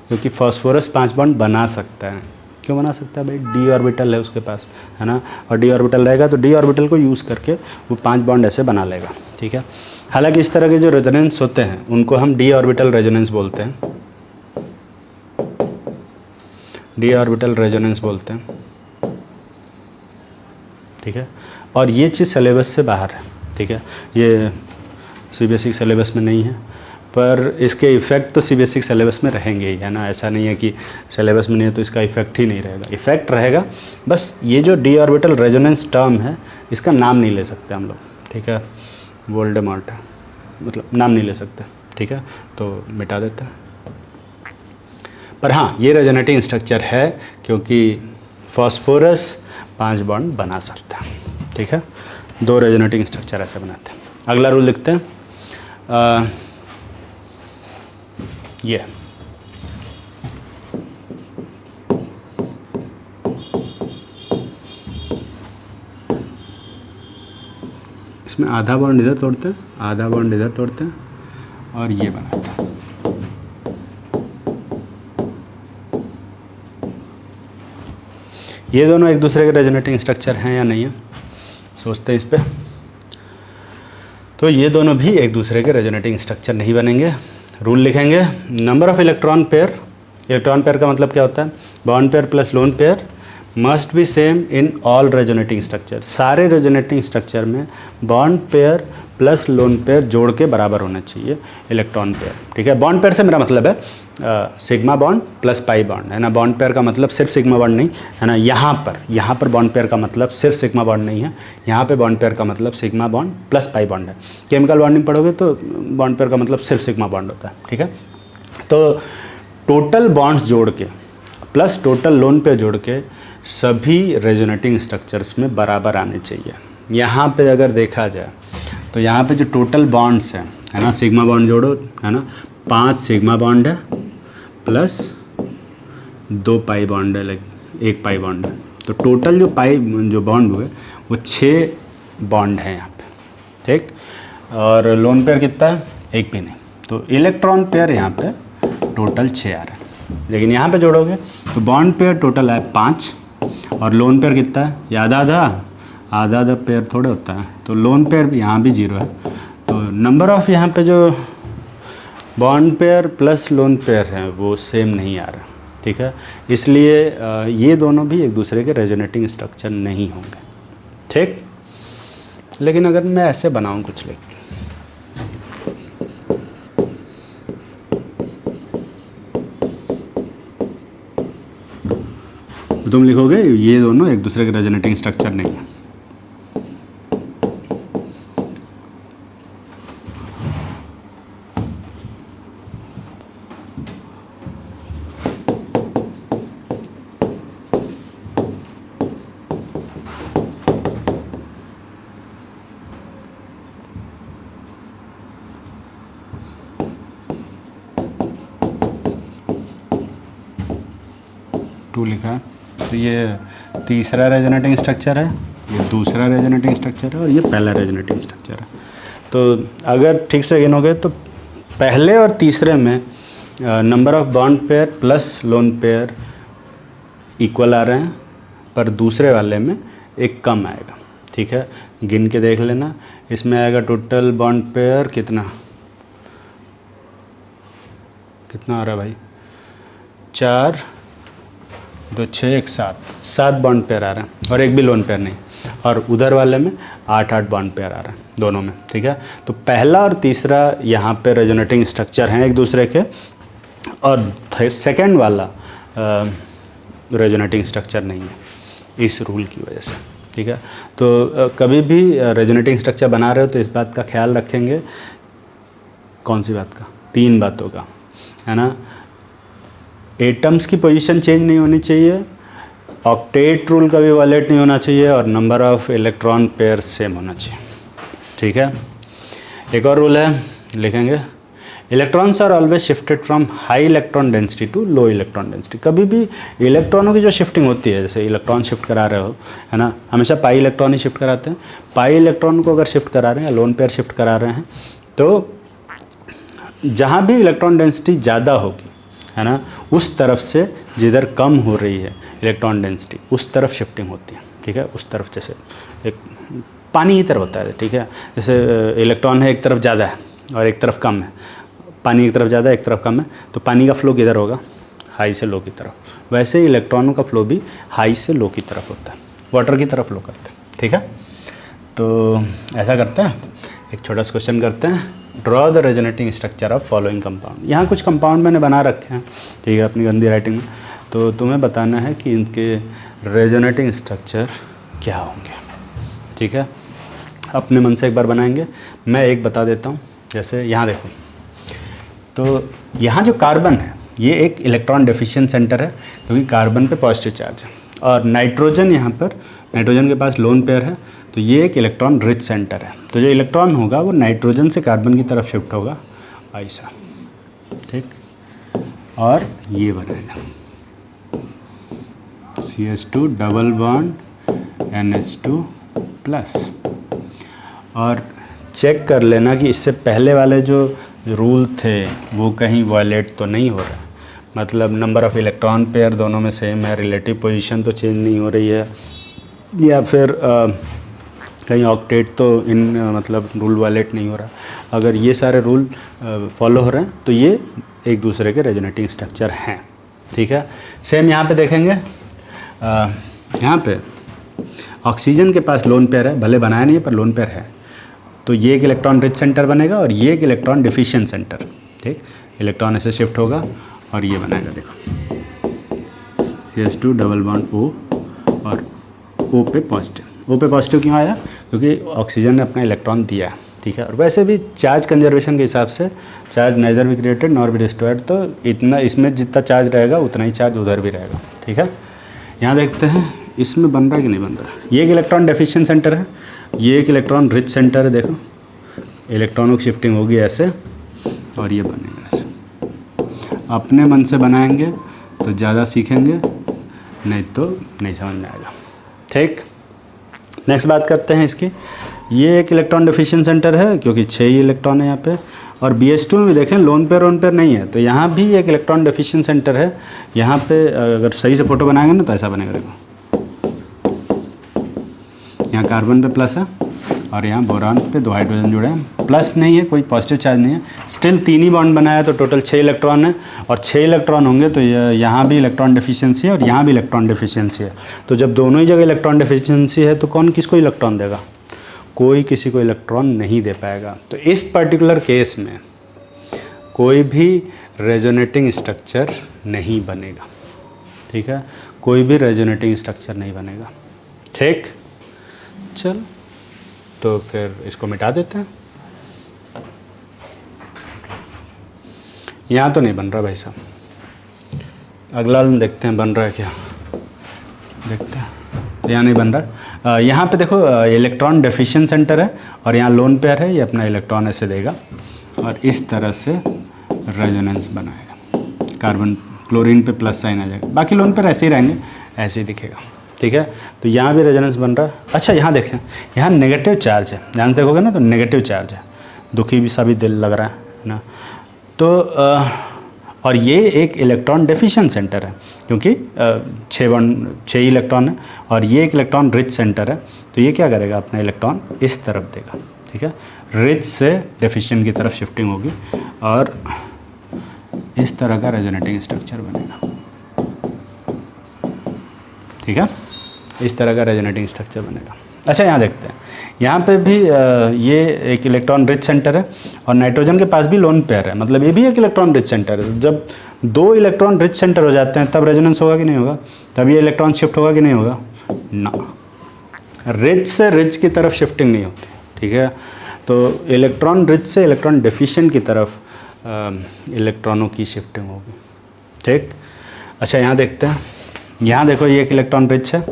क्योंकि फास्फोरस 5 बॉन्ड बना सकता है। क्यों बना सकता है भाई? d ऑर्बिटल है उसके पास, है ना, और d ऑर्बिटल रहेगा तो d ऑर्बिटल को यूज़ करके वो 5 बॉन्ड ऐसे बना लेगा, ठीक है। हालांकि इस तरह के जो रेजोनेंस होते हैं उनको हम d ऑर्बिटल रेजोनेंस बोलते हैं, d ऑर्बिटल रेजोनेंस बोलते हैं, ठीक है। और ये चीज़ सिलेबस से बाहर है, ठीक है। ये CBSE सिलेबस में नहीं है, पर इसके इफ़ेक्ट तो CBSE सिलेबस में रहेंगे ही, है ना। ऐसा नहीं है कि सिलेबस में नहीं है तो इसका इफ़ेक्ट ही नहीं रहेगा, इफ़ेक्ट रहेगा। बस ये जो d ऑर्बिटल रेजोनेंस टर्म है इसका नाम नहीं ले सकते हम लोग, ठीक है। वोल्डेमॉर्ट है, मतलब नाम नहीं ले सकते, ठीक है, तो मिटा देते हैं। पर हाँ, ये रेजोनेटिंग स्ट्रक्चर है क्योंकि फास्फोरस 5 बॉन्ड बना सकता है, ठीक है। 2 रेजोनेटिंग स्ट्रक्चर ऐसे बनाते हैं। अगला रूल लिखते हैं, ये इसमें आधा बॉन्ड इधर तोड़ते हैं, आधा बॉन्ड इधर तोड़ते हैं और ये बनाते हैं। ये दोनों एक दूसरे के रेजोनेटिंग स्ट्रक्चर हैं या नहीं है? सोचते हैं इस पर। तो ये दोनों भी एक दूसरे के रेजोनेटिंग स्ट्रक्चर नहीं बनेंगे। रूल लिखेंगे, number of electron pair, electron pair का मतलब क्या होता है? Bond pair plus lone pair must be same in all resonating structure. सारे रेजोनेटिंग स्ट्रक्चर में bond pair plus lone pair जोड़ के बराबर होना चाहिए इलेक्ट्रॉन पेयर, ठीक है। बॉन्ड पेयर से मेरा मतलब है sigma bond plus pi bond, है ना। बॉन्ड पेयर का मतलब सिर्फ सिग्मा बॉन्ड नहीं, है ना। यहाँ पर बॉन्ड पेयर का मतलब सिर्फ सिग्मा बॉन्ड नहीं है, यहाँ पे बॉन्ड पेयर का मतलब sigma bond plus pi bond है। केमिकल बॉन्डिंग पढ़ोगे तो बॉन्ड पेयर का मतलब सिर्फ सिग्मा बॉन्ड होता है, ठीक है। तो टोटल बॉन्ड्स जोड़ के प्लस टोटल लोन पेयर जोड़ के सभी रेजोनेटिंग स्ट्रक्चर्स में बराबर आने चाहिए। यहाँ पे अगर देखा जाए तो यहाँ पे जो टोटल बॉन्ड्स हैं, है ना, सिग्मा बॉन्ड जोड़ो, है ना, 5 सिग्मा बॉन्ड है प्लस 2 पाई बॉन्ड है, लाइक 1 पाई बॉन्ड है। तो टोटल जो बॉन्ड हुए वो 6 बॉन्ड हैं यहाँ पे, ठीक। और लोन पेयर कितना है? 1 भी नहीं। तो इलेक्ट्रॉन पेयर यहाँ पे टोटल 6 आ रहा है, लेकिन यहाँ पे जोड़ोगे तो बॉन्ड पेयर टोटल है 5 और लोन पेयर कितना है? ये आधा पेयर थोड़े होता है, तो लोन पेयर यहाँ भी 0 है। तो नंबर ऑफ यहाँ पे जो bond pair plus lone pair है वो सेम नहीं आ रहा, ठीक है। इसलिए ये दोनों भी एक दूसरे के रेजोनेटिंग स्ट्रक्चर नहीं होंगे, ठीक। लेकिन अगर मैं ऐसे बनाऊँ कुछ, लेकिन तुम लिखोगे ये दोनों एक दूसरे के रेजोनेटिंग स्ट्रक्चर नहीं है। टू लिखा है, तो ये तीसरा रेजोनेटिंग स्ट्रक्चर है, ये दूसरा रेजोनेटिंग स्ट्रक्चर है और ये पहला रेजोनेटिंग स्ट्रक्चर है। तो अगर ठीक से गिनोगे तो पहले और तीसरे में number of bond pair plus lone pair equal आ रहे हैं, पर दूसरे वाले में एक कम आएगा। ठीक है, गिन के देख लेना। इसमें आएगा टोटल बॉन्ड पेयर कितना आ रहा है भाई, 4 2 6 1 7 बॉन्ड पेयर आ रहे हैं और एक भी लोन पेयर नहीं। और उधर वाले में 8 बॉन्ड पेयर आ रहे हैं दोनों में। ठीक है, तो पहला और तीसरा यहाँ पे रेजोनेटिंग स्ट्रक्चर हैं एक दूसरे के, और सेकंड वाला रेजोनेटिंग स्ट्रक्चर नहीं है इस रूल की वजह से। ठीक है, तो कभी भी रेजोनेटिंग स्ट्रक्चर बना रहे हो तो इस बात का ख्याल रखेंगे। कौन सी बात का? 3 बातों का, है ना। एटम्स की पोजीशन चेंज नहीं होनी चाहिए, ऑक्टेट रूल का भी वायलेट नहीं होना चाहिए, और number of electron pair same होना चाहिए। ठीक है, एक और रूल है, लिखेंगे, electrons are always shifted from high electron density to low electron density. कभी भी इलेक्ट्रॉनों की जो शिफ्टिंग होती है, जैसे इलेक्ट्रॉन शिफ्ट करा रहे हो, है ना, हमेशा पाई इलेक्ट्रॉन ही शिफ्ट कराते हैं। पाई इलेक्ट्रॉन को अगर शिफ्ट करा रहे हैं या लोन पेयर शिफ्ट करा रहे हैं, तो जहाँ भी इलेक्ट्रॉन डेंसिटी ज़्यादा होगी, है ना, उस तरफ से जिधर कम हो रही है इलेक्ट्रॉन डेंसिटी, उस तरफ शिफ्टिंग होती है। ठीक है, उस तरफ, जैसे एक पानी की तरह होता है। ठीक है, जैसे इलेक्ट्रॉन है एक तरफ ज़्यादा है और एक तरफ कम है, पानी एक तरफ ज़्यादा है एक तरफ कम है, तो पानी का फ्लो किधर होगा? हाई से लो की तरफ। वैसे ही इलेक्ट्रॉनों का फ्लो भी हाई से लो की तरफ होता है, वाटर की तरफ फ्लो करते हैं। ठीक है, तो ऐसा करते हैं, एक छोटा सा क्वेश्चन करते हैं, draw the resonating structure of following compound. यहाँ कुछ कंपाउंड मैंने बना रखे हैं, ठीक है, अपनी गंदी राइटिंग में, तो तुम्हें बताना है कि इनके रेजोनेटिंग स्ट्रक्चर क्या होंगे। ठीक है, अपने मन से एक बार बनाएंगे। मैं एक बता देता हूँ, जैसे यहाँ देखो, तो यहाँ जो कार्बन है ये एक इलेक्ट्रॉन डेफिशिएंट सेंटर है, क्योंकि कार्बन पे पॉजिटिव चार्ज है, और नाइट्रोजन यहाँ पर, नाइट्रोजन के पास लोन पेयर है, तो ये एक इलेक्ट्रॉन रिच सेंटर है। तो जो इलेक्ट्रॉन होगा वो नाइट्रोजन से कार्बन की तरफ शिफ्ट होगा ऐसा। ठीक, और ये बनेगा CH2 double bond NH2 plus. और चेक कर लेना कि इससे पहले वाले जो रूल थे वो कहीं वायलेट तो नहीं हो रहा, मतलब नंबर ऑफ़ इलेक्ट्रॉन पेयर दोनों में सेम है, रिलेटिव पोजीशन तो चेंज नहीं हो रही है, या फिर कहीं ऑक्टेट तो इन मतलब रूल वायलेट नहीं हो रहा। अगर ये सारे रूल फॉलो हो रहे हैं तो ये एक दूसरे के रेजोनेटिंग स्ट्रक्चर हैं। ठीक है, सेम यहाँ पे देखेंगे, यहाँ पे ऑक्सीजन के पास लोन पेयर है, भले बनाया नहीं है पर लोन पेयर है, तो ये एक इलेक्ट्रॉन रिच सेंटर बनेगा और ये एक इलेक्ट्रॉन डिफिशिएंट सेंटर। ठीक, इलेक्ट्रॉन ऐसे शिफ्ट होगा और ये बनेगा, देखो CH2 डबल बॉन्ड O, और O पे पॉजिटिव। O पे पॉजिटिव क्यों आया? क्योंकि ऑक्सीजन ने अपना इलेक्ट्रॉन दिया है। ठीक है, और वैसे भी चार्ज कंजर्वेशन के हिसाब से charge neither be created nor be destroyed, तो इतना इसमें जितना चार्ज रहेगा उतना ही चार्ज उधर भी रहेगा। ठीक है, यहाँ देखते हैं इसमें बन रहा है कि नहीं बन रहा। ये एक इलेक्ट्रॉन डेफिशिएंट सेंटर है, ये एक इलेक्ट्रॉन रिच सेंटर है। देखो इलेक्ट्रॉनों की शिफ्टिंग होगी ऐसे, और ये बनेगा ऐसे। अपने मन से बनाएंगे तो ज़्यादा सीखेंगे, नहीं तो नहीं समझ में आएगा। ठीक, नेक्स्ट बात करते हैं इसकी। ये एक इलेक्ट्रॉन डेफिशिएंट सेंटर है क्योंकि 6 ही इलेक्ट्रॉन है यहाँ पे, और BH2 में देखें लोन पेयर नहीं है, तो यहाँ भी एक इलेक्ट्रॉन डेफिशिएंट सेंटर है। यहाँ पे अगर सही से फोटो बनाएंगे ना तो ऐसा बनेगा, देखो यहाँ कार्बन पे प्लस है और यहाँ बोरान पे 2 हाइड्रोजन जुड़े हैं, प्लस नहीं है, कोई पॉजिटिव चार्ज नहीं है, स्टिल 3 ही बॉन्ड बनाया, तो टोटल 6 इलेक्ट्रॉन है, और 6 इलेक्ट्रॉन होंगे तो यहाँ भी इलेक्ट्रॉन डेफिशिएंसी है और यहाँ भी इलेक्ट्रॉन डेफिशिएंसी है। तो जब दोनों ही जगह इलेक्ट्रॉन डेफिशिएंसी है तो कौन किसको इलेक्ट्रॉन देगा? कोई किसी को इलेक्ट्रॉन नहीं दे पाएगा। तो इस पर्टिकुलर केस में कोई भी रेजोनेटिंग स्ट्रक्चर नहीं बनेगा। ठीक है, कोई भी रेजोनेटिंग स्ट्रक्चर नहीं बनेगा। ठीक, चल तो फिर इसको मिटा देते हैं। यहाँ तो नहीं बन रहा भाई साहब, अगला देखते हैं बन रहा है क्या, देखते हैं। तो यहाँ नहीं बन रहा। यहाँ पे देखो इलेक्ट्रॉन डेफिशिएंट सेंटर है और यहाँ लोन पेयर है, ये अपना इलेक्ट्रॉन ऐसे देगा और इस तरह से रेजोनेंस बनाएगा। कार्बन क्लोरीन पे प्लस साइन आ जाएगा, बाकी लोन पेयर ऐसे ही रहेंगे, ऐसे ही दिखेगा। ठीक है, तो यहाँ भी रेजोनेंस बन रहा है। अच्छा यहाँ देखें, यहाँ नेगेटिव चार्ज है, ध्यान देखोगे ना तो नेगेटिव चार्ज है, दुखी भी सा भी दिल लग रहा है ना। तो और ये एक इलेक्ट्रॉन डेफिशिएंट सेंटर है, क्योंकि 6 इलेक्ट्रॉन है और ये एक इलेक्ट्रॉन रिच सेंटर है। तो ये क्या करेगा, अपना इलेक्ट्रॉन इस तरफ देगा, ठीक है, रिच से डेफिशिएंट की तरफ शिफ्टिंग होगी और इस तरह का रेजोनेटिंग स्ट्रक्चर बनेगा, ठीक है, इस तरह का रेजोनेटिंग स्ट्रक्चर बनेगा। अच्छा, यहाँ देखते हैं, यहाँ पे भी ये एक इलेक्ट्रॉन रिच सेंटर है और नाइट्रोजन के पास भी लोन पेयर है, मतलब ये भी एक इलेक्ट्रॉन रिच सेंटर है। जब 2 इलेक्ट्रॉन रिच सेंटर हो जाते हैं तब रेजोनेंस होगा कि नहीं होगा, तब ये इलेक्ट्रॉन शिफ्ट होगा कि नहीं होगा ना, रिच से रिच की तरफ शिफ्टिंग नहीं होती, ठीक है। तो इलेक्ट्रॉन रिच से इलेक्ट्रॉन डेफिशिएंट की तरफ इलेक्ट्रॉनों की शिफ्टिंग होगी, ठीक। अच्छा, यहाँ देखते हैं, यहाँ देखो ये एक इलेक्ट्रॉन रिच है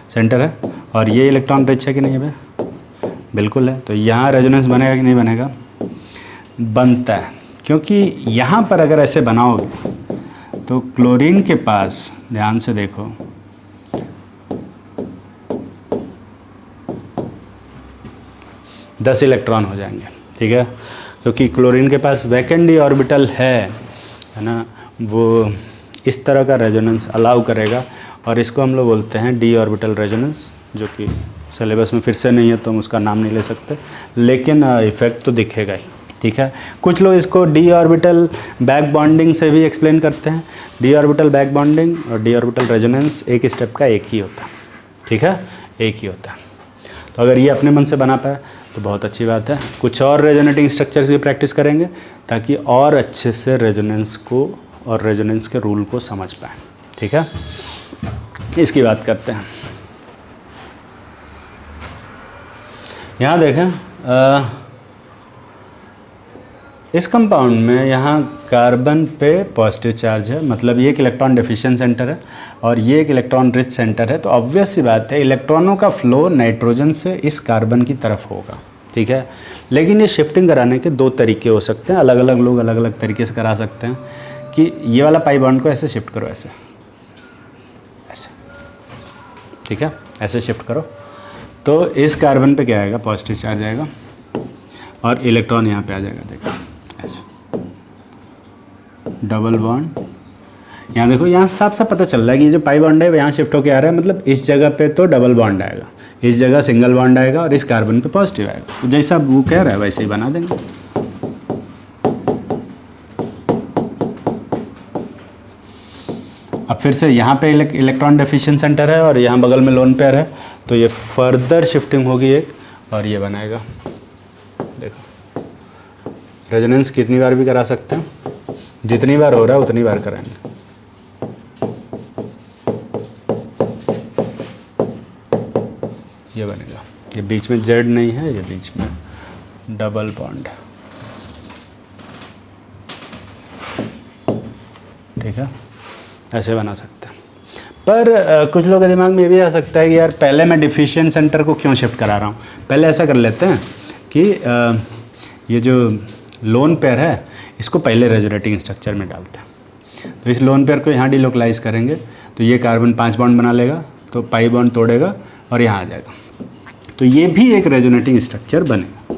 सेंटर है और ये इलेक्ट्रॉन रिच है कि नहीं है, बिल्कुल है। तो यहाँ रेजोनेंस बनेगा कि नहीं बनेगा, बनता है, क्योंकि यहाँ पर अगर ऐसे बनाओगे तो क्लोरीन के पास, ध्यान से देखो, दस इलेक्ट्रॉन हो जाएंगे, ठीक है, क्योंकि क्लोरीन के पास वैकेंट डी ऑर्बिटल है ना, वो इस तरह का रेजोनेंस अलाउ करेगा और इसको हम लोग बोलते हैं डी ऑर्बिटल रेजोनेंस, जो कि सिलेबस में फिर से नहीं है तो हम उसका नाम नहीं ले सकते, लेकिन इफेक्ट तो दिखेगा ही, ठीक है। कुछ लोग इसको डी ऑर्बिटल बैक बॉन्डिंग से भी एक्सप्लेन करते हैं। डी ऑर्बिटल बैक बॉन्डिंग और डी ऑर्बिटल रेजोनेंस एक स्टेप का एक ही होता है, ठीक है, एक ही होता है। तो अगर ये अपने मन से बना पाए तो बहुत अच्छी बात है। कुछ और रेजोनेटिंग स्ट्रक्चर्स की प्रैक्टिस करेंगे ताकि और अच्छे से रेजोनेंस को और रेजोनेंस के रूल को समझ पाएँ, ठीक है। इसकी बात करते हैं। यहाँ देखें, इस कंपाउंड में यहाँ कार्बन पे पॉजिटिव चार्ज है, मतलब ये एक इलेक्ट्रॉन डेफिशिएंट सेंटर है और ये एक इलेक्ट्रॉन रिच सेंटर है। तो ऑब्वियस सी बात है, इलेक्ट्रॉनों का फ्लो नाइट्रोजन से इस कार्बन की तरफ होगा, ठीक है। लेकिन ये शिफ्टिंग कराने के 2 तरीके हो सकते हैं, अलग अलग लोग अलग अलग तरीके से करा सकते हैं कि ये वाला पाई बॉन्ड को ऐसे शिफ्ट करो, ऐसे ऐसे, ठीक है, ऐसे शिफ्ट करो तो इस कार्बन पे क्या आएगा, पॉजिटिव चार्ज आएगा और इलेक्ट्रॉन यहाँ पे आ जाएगा, देखो ऐसे डबल बॉन्ड। यहाँ देखो, यहाँ साफ साफ पता चल रहा है कि ये जो पाई बॉन्ड है वो यहाँ शिफ्ट होकर आ रहा है, मतलब इस जगह पे तो डबल बॉन्ड आएगा, इस जगह सिंगल बॉन्ड आएगा और इस कार्बन पे पॉजिटिव आएगा। तो जैसा वो कह रहा है वैसे ही बना देंगे। अब फिर से यहाँ पे इलेक्ट्रॉन डेफिशिएंट सेंटर है और यहाँ बगल में लोन पेयर है, तो ये फर्दर शिफ्टिंग होगी एक और ये बनाएगा, देखो। रेजोनेंस कितनी बार भी करा सकते हैं, जितनी बार हो रहा है उतनी बार कराएंगे। ये बनेगा, ये बीच में जेड नहीं है, ये बीच में डबल बॉन्ड, ठीक है, ऐसे बना सकते हैं। पर कुछ लोगों के दिमाग में ये भी आ सकता है कि यार पहले मैं डिफिशिएंट सेंटर को क्यों शिफ्ट करा रहा हूँ, पहले ऐसा कर लेते हैं कि ये जो लोन पेयर है इसको पहले रेजोनेटिंग स्ट्रक्चर में डालते हैं। तो इस लोन पेयर को यहाँ डिलोकलाइज करेंगे तो ये कार्बन 5 बॉन्ड बना लेगा, तो पाई बॉन्ड तोड़ेगा और यहाँ आ जाएगा, तो ये भी एक रेजोनेटिंग स्ट्रक्चर बनेगा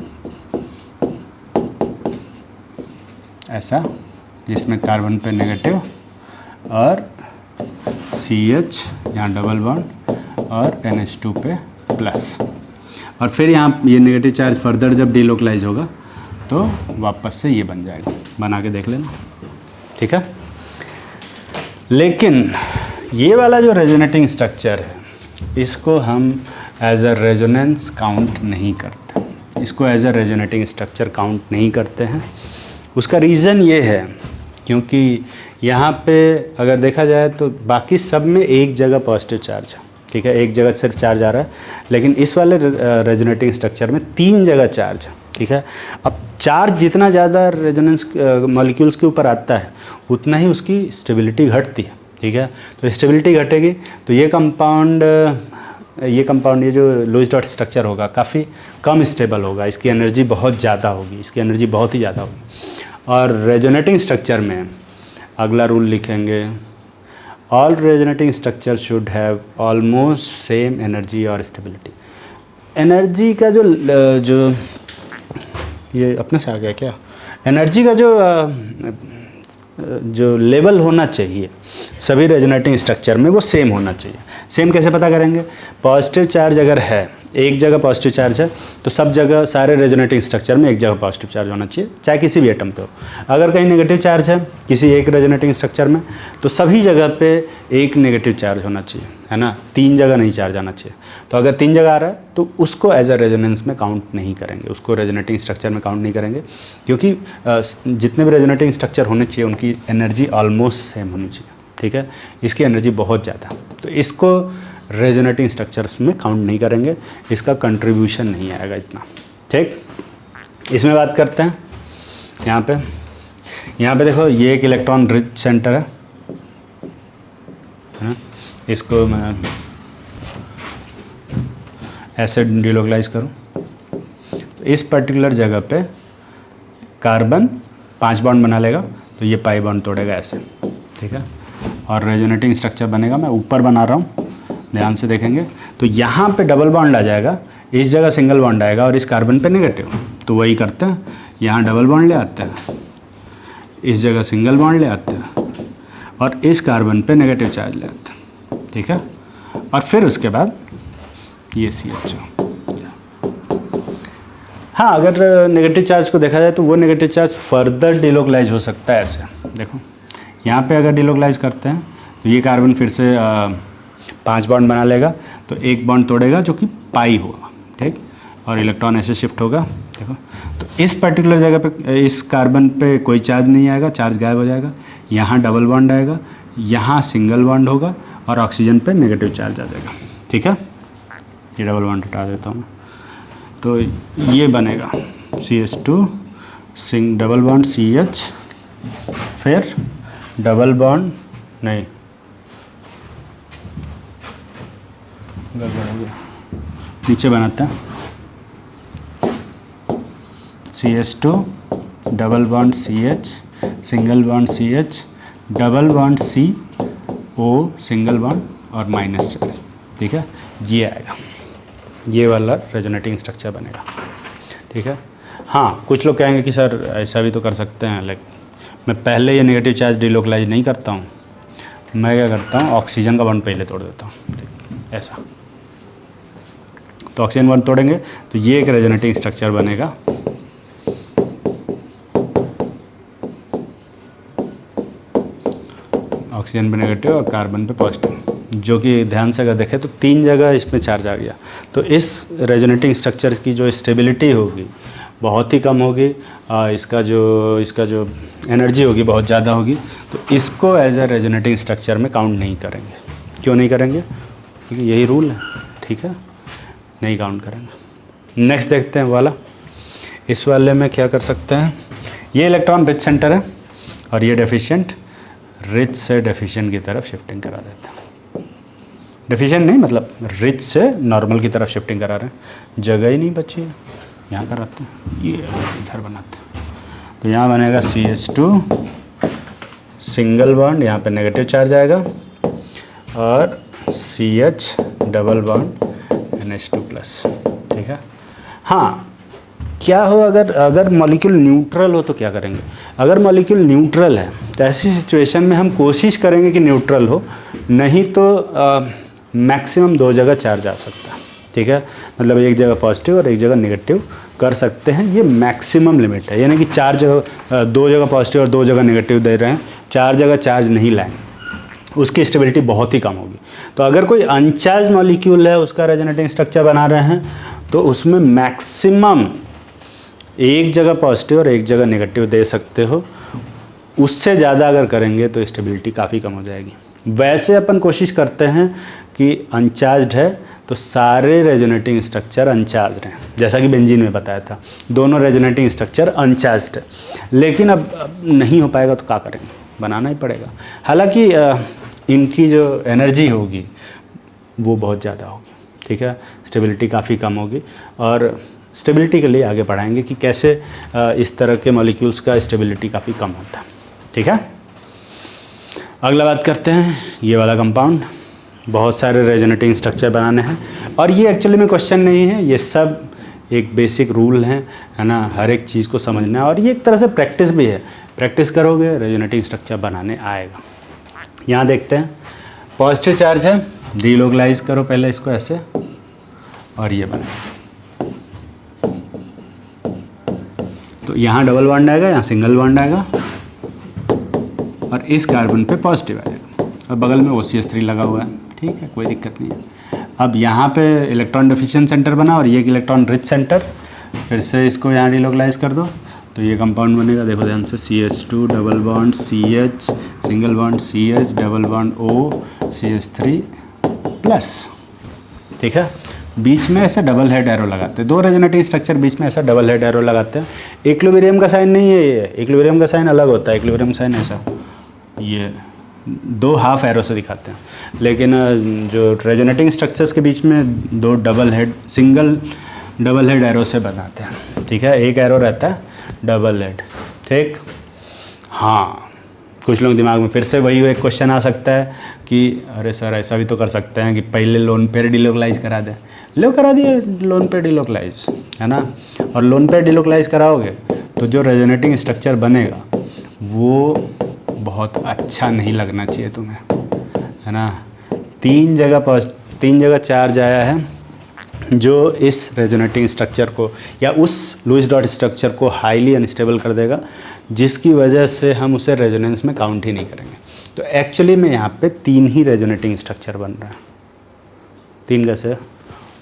ऐसा, जिसमें कार्बन पे नेगेटिव और CH यहाँ डबल बॉन्ड और NH2 पे प्लस, और फिर यहाँ ये नेगेटिव चार्ज फर्दर जब डिलोकलाइज होगा तो वापस से ये बन जाएगा। बना के देख लेना, ठीक है। लेकिन ये वाला जो रेजोनेटिंग स्ट्रक्चर है इसको हम एज अ रेजोनेंस काउंट नहीं करते, इसको as a resonating structure count नहीं करते हैं। उसका रीज़न ये है क्योंकि यहाँ पे अगर देखा जाए तो बाकी सब में एक जगह पॉजिटिव चार्ज है, ठीक है, एक जगह सिर्फ चार्ज आ रहा है, लेकिन इस वाले रेजोनेटिंग स्ट्रक्चर में 3 जगह चार्ज है, ठीक है। अब चार्ज जितना ज़्यादा रेजोनेंस मॉलिक्यूल्स के ऊपर आता है उतना ही उसकी स्टेबिलिटी घटती है, ठीक है। तो स्टेबिलिटी घटेगी तो ये कंपाउंड ये जो लुईस डॉट स्ट्रक्चर होगा काफ़ी कम स्टेबल होगा, इसकी एनर्जी बहुत ज़्यादा होगी, इसकी एनर्जी बहुत ही ज़्यादा होगी। और रेजोनेटिंग स्ट्रक्चर में अगला रूल लिखेंगे, all resonating structure should have almost same energy और स्टेबिलिटी। एनर्जी का जो ये अपने से आ गया क्या, एनर्जी का जो जो लेवल होना चाहिए सभी रेजोनेटिंग स्ट्रक्चर में वो सेम होना चाहिए। सेम कैसे पता करेंगे? पॉजिटिव चार्ज अगर है, एक जगह पॉजिटिव चार्ज है तो सब जगह सारे रेजोनेटिंग स्ट्रक्चर में एक जगह पॉजिटिव चार्ज होना चाहिए, चाहे किसी भी एटम पे हो। अगर कहीं नेगेटिव चार्ज है किसी एक रेजोनेटिंग स्ट्रक्चर में तो सभी जगह पे एक नेगेटिव चार्ज होना चाहिए, है ना, 3 जगह नहीं चार्ज आना चाहिए। तो अगर 3 जगह आ रहा है तो उसको एज अ रेजोनेंस में काउंट नहीं करेंगे, उसको रेजोनेटिंग स्ट्रक्चर में काउंट नहीं करेंगे, क्योंकि जितने भी रेजोनेटिंग स्ट्रक्चर होने चाहिए उनकी एनर्जी ऑलमोस्ट सेम होनी चाहिए, ठीक है। इसकी एनर्जी बहुत ज़्यादा, तो इसको रेजोनेटिंग स्ट्रक्चर्स में काउंट नहीं करेंगे, इसका कंट्रीब्यूशन नहीं आएगा इतना, ठीक। इसमें बात करते हैं यहाँ पे देखो ये एक इलेक्ट्रॉन रिच सेंटर है ना, इसको मैं ऐसे डिलोकलाइज करूँ तो इस पर्टिकुलर जगह पे कार्बन 5 बॉन्ड बना लेगा तो ये पाई बॉन्ड तोड़ेगा ऐसे, ठीक है। और रेजोनेटिंग स्ट्रक्चर बनेगा, मैं ऊपर बना रहा हूँ, ध्यान से देखेंगे तो यहाँ पे डबल बॉन्ड आ जाएगा, इस जगह सिंगल बॉन्ड आएगा और इस कार्बन पे नेगेटिव। तो वही करते हैं, यहाँ डबल बॉन्ड ले आते हैं, इस जगह सिंगल बॉन्ड ले आते हैं और इस कार्बन पे नेगेटिव चार्ज ले आते हैं, ठीक है। और फिर उसके बाद ये CH। हाँ, अगर नेगेटिव चार्ज को देखा जाए तो वो नेगेटिव चार्ज फर्दर डिलोकलाइज हो सकता है ऐसे, देखो यहाँ पे अगर डिलोकलाइज करते हैं तो ये कार्बन फिर से 5 बॉन्ड बना लेगा, तो एक बॉन्ड तोड़ेगा जो कि पाई होगा, ठीक, और इलेक्ट्रॉन ऐसे शिफ्ट होगा, देखो। तो इस पर्टिकुलर जगह पे इस कार्बन पे कोई चार्ज नहीं आएगा, चार्ज गायब हो जाएगा, यहाँ डबल बॉन्ड आएगा, यहाँ सिंगल बॉन्ड होगा और ऑक्सीजन पे नेगेटिव चार्ज आ जाएगा, ठीक है। ये डबल बॉन्ड हटा देता हूँ, तो ये बनेगा CH2 डबल बॉन्ड CH, फिर डबल बॉन्ड नहीं, गड़बड़ हो गया, नीचे बनाते हैं CH2 double bond CH single bond CH double bond CO single bond और माइनस चार्ज, ठीक है। ये आएगा, ये वाला रेजोनेटिंग स्ट्रक्चर बनेगा, ठीक है। हाँ, कुछ लोग कहेंगे कि सर ऐसा भी तो कर सकते हैं, लाइक मैं पहले ये नेगेटिव चार्ज डिलोकलाइज नहीं करता हूँ, मैं क्या करता हूँ ऑक्सीजन का बॉन्ड पहले तोड़ देता हूँ, ठीक, ऐसा। तो ऑक्सीजन बॉन्ड तोड़ेंगे तो ये एक रेजोनेटिंग स्ट्रक्चर बनेगा, ऑक्सीजन पे नेगेटिव और कार्बन पे पॉजिटिव, जो कि ध्यान से अगर देखें तो 3 जगह इसमें चार्ज आ गया। तो इस रेजोनेटिंग स्ट्रक्चर की जो स्टेबिलिटी होगी बहुत ही कम होगी, इसका जो एनर्जी होगी बहुत ज़्यादा होगी, तो इसको एज ए रेजोनेटिंग स्ट्रक्चर में काउंट नहीं करेंगे। क्यों नहीं करेंगे? क्योंकि यही रूल है, ठीक है, नहीं काउंट करेंगे। नेक्स्ट देखते हैं वाला, इस वाले में क्या कर सकते हैं, ये इलेक्ट्रॉन रिच सेंटर है और ये डेफिशिएंट, रिच से डेफिशिएंट की तरफ शिफ्टिंग करा देते हैं। डेफिशिएंट नहीं मतलब रिच से नॉर्मल की तरफ शिफ्टिंग करा रहे हैं, जगह ही नहीं बची है, यहाँ कराते हैं, ये इधर बनाते हैं। तो यहाँ बनेगा CH2 सिंगल बॉन्ड, यहाँ पे नेगेटिव चार्ज आएगा और CH डबल बॉन्ड NH2+, ठीक है। हाँ, क्या हो अगर मॉलिक्यूल न्यूट्रल हो तो क्या करेंगे? अगर मॉलिक्यूल न्यूट्रल है तो ऐसी सिचुएशन में हम कोशिश करेंगे कि न्यूट्रल हो, नहीं तो मैक्सिमम 2 जगह चार्ज आ सकता है, ठीक है। मतलब एक जगह पॉजिटिव और एक जगह नेगेटिव कर सकते हैं, ये मैक्सिमम लिमिट है। यानी कि 2 जगह पॉजिटिव और 2 जगह नेगेटिव दे रहे हैं, 4 जगह चार्ज नहीं लाएंगे, उसकी स्टेबिलिटी बहुत ही कम होगी। तो अगर कोई अनचार्ज मॉलिक्यूल है, उसका रेजोनेटिंग स्ट्रक्चर बना रहे हैं, तो उसमें मैक्सिमम एक जगह पॉजिटिव और एक जगह नेगेटिव दे सकते हो। उससे ज़्यादा अगर करेंगे तो स्टेबिलिटी काफ़ी कम हो जाएगी। वैसे अपन कोशिश करते हैं कि अनचार्ज्ड है तो सारे रेजोनेटिंग स्ट्रक्चर अनचार्ज्ड हैं, जैसा कि बेंजीन में बताया था, दोनों रेजोनेटिंग स्ट्रक्चर अनचार्ज्ड है। लेकिन अब नहीं हो पाएगा तो क्या करेंगे, बनाना ही पड़ेगा। हालांकि इनकी जो एनर्जी होगी वो बहुत ज़्यादा होगी, ठीक है, स्टेबिलिटी काफ़ी कम होगी। और स्टेबिलिटी के लिए आगे पढ़ाएंगे कि कैसे इस तरह के मॉलिक्यूल्स का स्टेबिलिटी काफ़ी कम होता है, ठीक है। अगला बात करते हैं, ये वाला कंपाउंड, बहुत सारे रेजोनेटिंग स्ट्रक्चर बनाने हैं और ये एक्चुअली में क्वेश्चन नहीं है, ये सब एक बेसिक रूल है ना, हर एक चीज़ को समझना है और ये एक तरह से प्रैक्टिस भी है प्रैक्टिस करोगे रेजोनेटिंग स्ट्रक्चर बनाने आएगा। यहाँ देखते हैं पॉजिटिव चार्ज है, डीलोकलाइज करो पहले इसको ऐसे, और ये बनेगा। तो यहाँ डबल बॉन्ड आएगा, यहाँ सिंगल बॉन्ड आएगा, और इस कार्बन पे पॉजिटिव आएगा, और बगल में OCH3 लगा हुआ है। ठीक है, कोई दिक्कत नहीं है। अब यहाँ पे इलेक्ट्रॉन डेफिशिएंट सेंटर बना और ये एक इलेक्ट्रॉन रिच सेंटर, फिर से इसको यहाँ डीलोकलाइज कर दो तो ये कंपाउंड बनेगा। देखो ध्यान से, CH2 double bond CH, single bond CH, double bond O, CH3 plus. ठीक है, बीच में ऐसा डबल हेड एरो लगाते हैं, 2 रेजोनेटिंग स्ट्रक्चर बीच में ऐसा डबल हेड एरो लगाते हैं। इक्विलिब्रियम का साइन नहीं है ये, इक्विलिब्रियम का साइन अलग होता है। इक्विलिब्रियम साइन ऐसा, ये 2 हाफ एरो से दिखाते हैं, लेकिन जो रेजोनेटिंग स्ट्रक्चर्स के बीच में 2 double head, single double head arrow से बनाते हैं। ठीक है, एक एरो रहता है डबल हेड। ठीक, हाँ, कुछ लोग दिमाग में फिर से वही एक क्वेश्चन आ सकता है कि अरे सर ऐसा भी तो कर सकते हैं कि पहले लोन पेयर डीलोकलाइज करा दें। लो, करा दिए लोन पेयर डीलोकलाइज, है ना। और लोन पेयर डीलोकलाइज कराओगे तो जो रेजोनेटिंग स्ट्रक्चर बनेगा वो बहुत अच्छा नहीं लगना चाहिए तुम्हें, है ना। 3 जगह चार्ज आया है जो इस रेजोनेटिंग स्ट्रक्चर को या उस लुईस डॉट स्ट्रक्चर को हाईली अनस्टेबल कर देगा, जिसकी वजह से हम उसे रेजोनेंस में काउंट ही नहीं करेंगे। तो एक्चुअली में यहाँ पे 3 ही रेजोनेटिंग स्ट्रक्चर बन रहा है। 3 कैसे?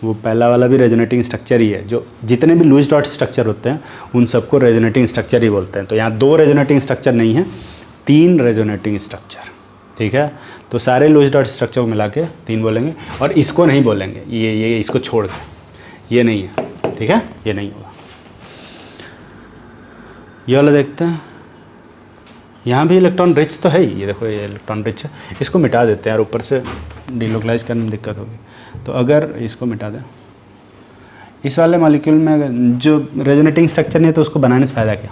वो पहला वाला भी रेजोनेटिंग स्ट्रक्चर ही है। जो जितने भी लुईस डॉट स्ट्रक्चर होते हैं उन सबको रेजोनेटिंग स्ट्रक्चर ही बोलते हैं। तो यहाँ 2 रेजोनेटिंग स्ट्रक्चर नहीं है, 3 रेजोनेटिंग स्ट्रक्चर। ठीक है, तो सारे लुईस डॉट स्ट्रक्चर को मिला के 3 बोलेंगे, और इसको नहीं बोलेंगे, ये इसको छोड़ के, ये नहीं है। ठीक है, ये नहीं होगा। ये वाला देखते हैं, यहाँ भी इलेक्ट्रॉन रिच तो है ही, ये देखो ये इलेक्ट्रॉन रिच है। इसको मिटा देते हैं, और ऊपर से डीलोकलाइज करने में दिक्कत होगी। तो अगर इसको मिटा दें, इस वाले मॉलिक्यूल में जो रेजोनेटिंग स्ट्रक्चर नहीं है तो उसको बनाने से फ़ायदा क्या।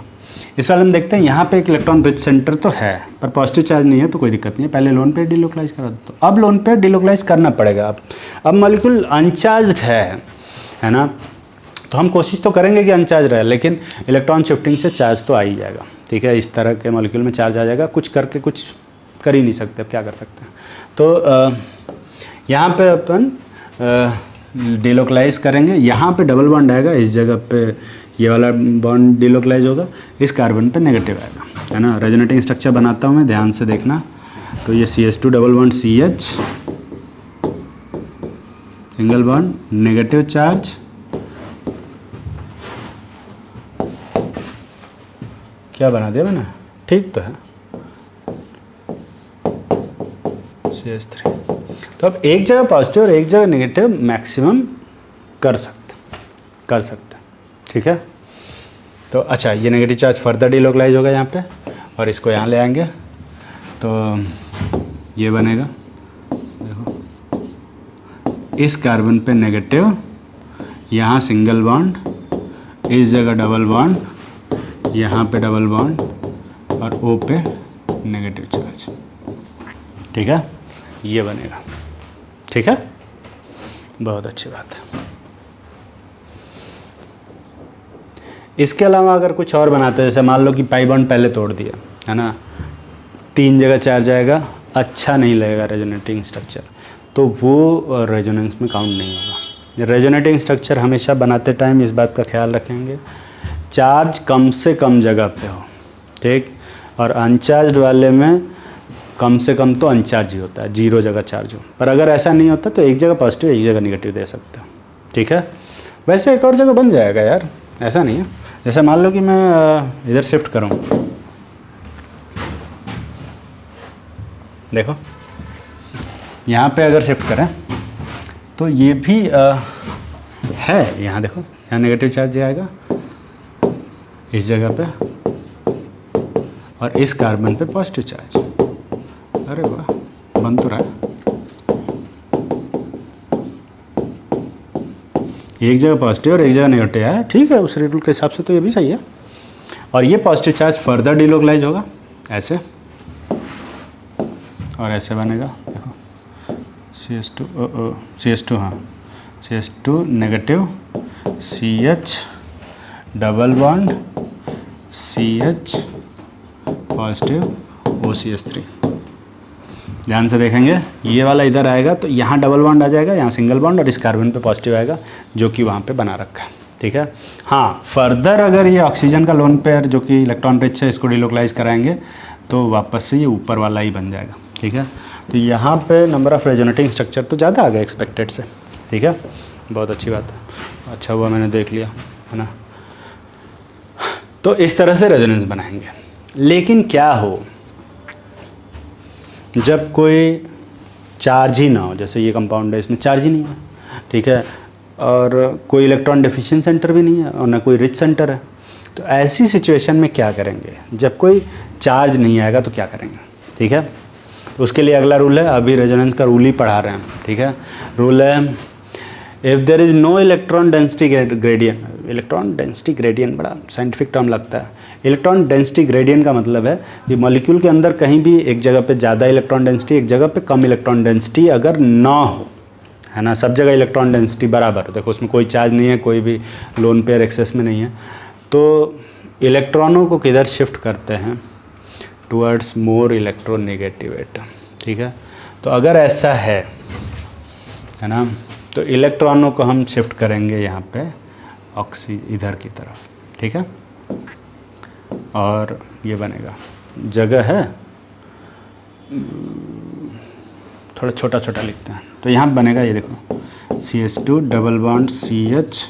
इस वाले में देखते हैं, यहाँ पे एक इलेक्ट्रॉन रिच सेंटर तो है पर पॉजिटिव चार्ज नहीं है, तो कोई दिक्कत नहीं है। पहले लोन पेयर डीलोकलाइज करा दो। तो अब लोन पेयर डीलोकलाइज करना पड़ेगा। अब मॉलिक्यूल अनचार्ज्ड है ना। तो हम कोशिश तो करेंगे कि अनचार्ज रहे, लेकिन इलेक्ट्रॉन शिफ्टिंग से चार्ज तो आ ही जाएगा। ठीक है, इस तरह के मॉलिक्यूल में चार्ज आ जाएगा। कुछ करके कुछ कर ही नहीं सकते, अब क्या कर सकते हैं। तो यहाँ पे अपन डीलोकलाइज करेंगे। यहाँ पे डबल बॉन्ड आएगा, इस जगह पे ये वाला बॉन्ड डीलोकलाइज होगा, इस कार्बन पे नेगेटिव आएगा, है ना। रेजोनेटिंग स्ट्रक्चर बनाता हूँ मैं, ध्यान से देखना। तो ये CH2 double bond CH, single bond, negative charge, क्या बना दिया मैंने, ठीक तो है, CH3। तो अब एक जगह पॉजिटिव और एक जगह नेगेटिव मैक्सिमम कर सकते। ठीक है, तो अच्छा, ये नेगेटिव चार्ज फर्दर डीलोकलाइज होगा यहाँ पे, और इसको यहाँ ले आएंगे तो ये बनेगा। देखो, इस कार्बन पे नेगेटिव, यहाँ सिंगल बॉन्ड, इस जगह डबल बॉन्ड, यहाँ पे डबल बॉन्ड, और O पे नेगेटिव चार्ज। ठीक है, ये बनेगा। ठीक है, बहुत अच्छी बात है। इसके अलावा अगर कुछ और बनाते हैं, जैसे मान लो कि पाई बॉन्ड पहले तोड़ दिया, है ना, 3 जगह चार्ज आएगा, अच्छा नहीं लगेगा रेजोनेटिंग स्ट्रक्चर, तो वो रेजोनेंस में काउंट नहीं होगा। रेजोनेटिंग स्ट्रक्चर हमेशा बनाते टाइम इस बात का ख्याल रखेंगे, चार्ज कम से कम जगह पे हो। ठीक, और अनचार्ज वाले में कम से कम तो अनचार्ज ही होता है, 0 जगह चार्ज हो। पर अगर ऐसा नहीं होता तो एक जगह पॉजिटिव एक जगह निगेटिव दे सकते हो। ठीक है, वैसे एक और जगह बन जाएगा यार, ऐसा नहीं है। जैसे मान लो कि मैं इधर शिफ्ट करूँ, देखो यहाँ पे अगर शिफ्ट करें तो ये भी है, यहाँ देखो, यहाँ नेगेटिव चार्ज आएगा इस जगह पे, और इस कार्बन पे पॉजिटिव चार्ज। अरे वाह, बन तो रहा है। एक जगह पॉजिटिव और एक जगह नेगेटिव है, ठीक है, उस रूल के हिसाब से तो ये भी सही है। और ये पॉजिटिव चार्ज फर्दर डीलोकलाइज होगा ऐसे, और ऐसे बनेगा। देखो CH2 हाँ, CH2 negative, CH double bond, CH positive OCH3। ध्यान से देखेंगे, ये वाला इधर आएगा तो यहाँ डबल बॉन्ड आ जाएगा, यहाँ सिंगल बॉन्ड, और इस कार्बन पे पॉजिटिव आएगा जो कि वहाँ पे बना रखा है। ठीक है। हाँ, फर्दर अगर ये ऑक्सीजन का लोन पेयर जो कि इलेक्ट्रॉन रिच है इसको डिलोकलाइज कराएंगे तो वापस से ये ऊपर वाला ही बन जाएगा। ठीक है। तो यहाँ पे नंबर ऑफ रेजोनेटिंग स्ट्रक्चर तो ज़्यादा आ गया एक्सपेक्टेड से। ठीक है, बहुत अच्छी बात है, अच्छा हुआ मैंने देख लिया, है ना। तो इस तरह से रेजोनेंस बनाएंगे। लेकिन क्या हो जब कोई चार्ज ही ना हो, जैसे ये कंपाउंड है इसमें चार्ज ही नहीं है, ठीक है, और कोई इलेक्ट्रॉन डेफिशिएंट सेंटर भी नहीं है और ना कोई रिच सेंटर है, तो ऐसी सिचुएशन में क्या करेंगे? जब कोई चार्ज नहीं आएगा तो क्या करेंगे? ठीक है, तो उसके लिए अगला रूल है, अभी रेजोनेंस का रूल ही पढ़ा रहे हैं। ठीक है, रूल है if there is no electron density gradient. Electron density gradient बड़ा साइंटिफिक टर्म लगता है। इलेक्ट्रॉन डेंसिटी ग्रेडियंट का मतलब है कि मॉलिक्यूल के अंदर कहीं भी एक जगह पे ज़्यादा इलेक्ट्रॉन डेंसिटी, एक जगह पे कम इलेक्ट्रॉन डेंसिटी अगर ना हो, है ना, सब जगह इलेक्ट्रॉन डेंसिटी बराबर हो, देखो उसमें कोई चार्ज नहीं है, कोई भी लोन पेयर एक्सेस में नहीं है, तो इलेक्ट्रॉनों को किधर शिफ्ट करते हैं? Towards more electronegative atom. ठीक है, तो अगर ऐसा है ना, तो इलेक्ट्रॉनों को हम शिफ्ट करेंगे यहाँ पे इधर की तरफ। ठीक है, और ये बनेगा, जगह है थोड़ा छोटा छोटा लिखते हैं, तो यहाँ बनेगा, ये देखो CH2 double bond CH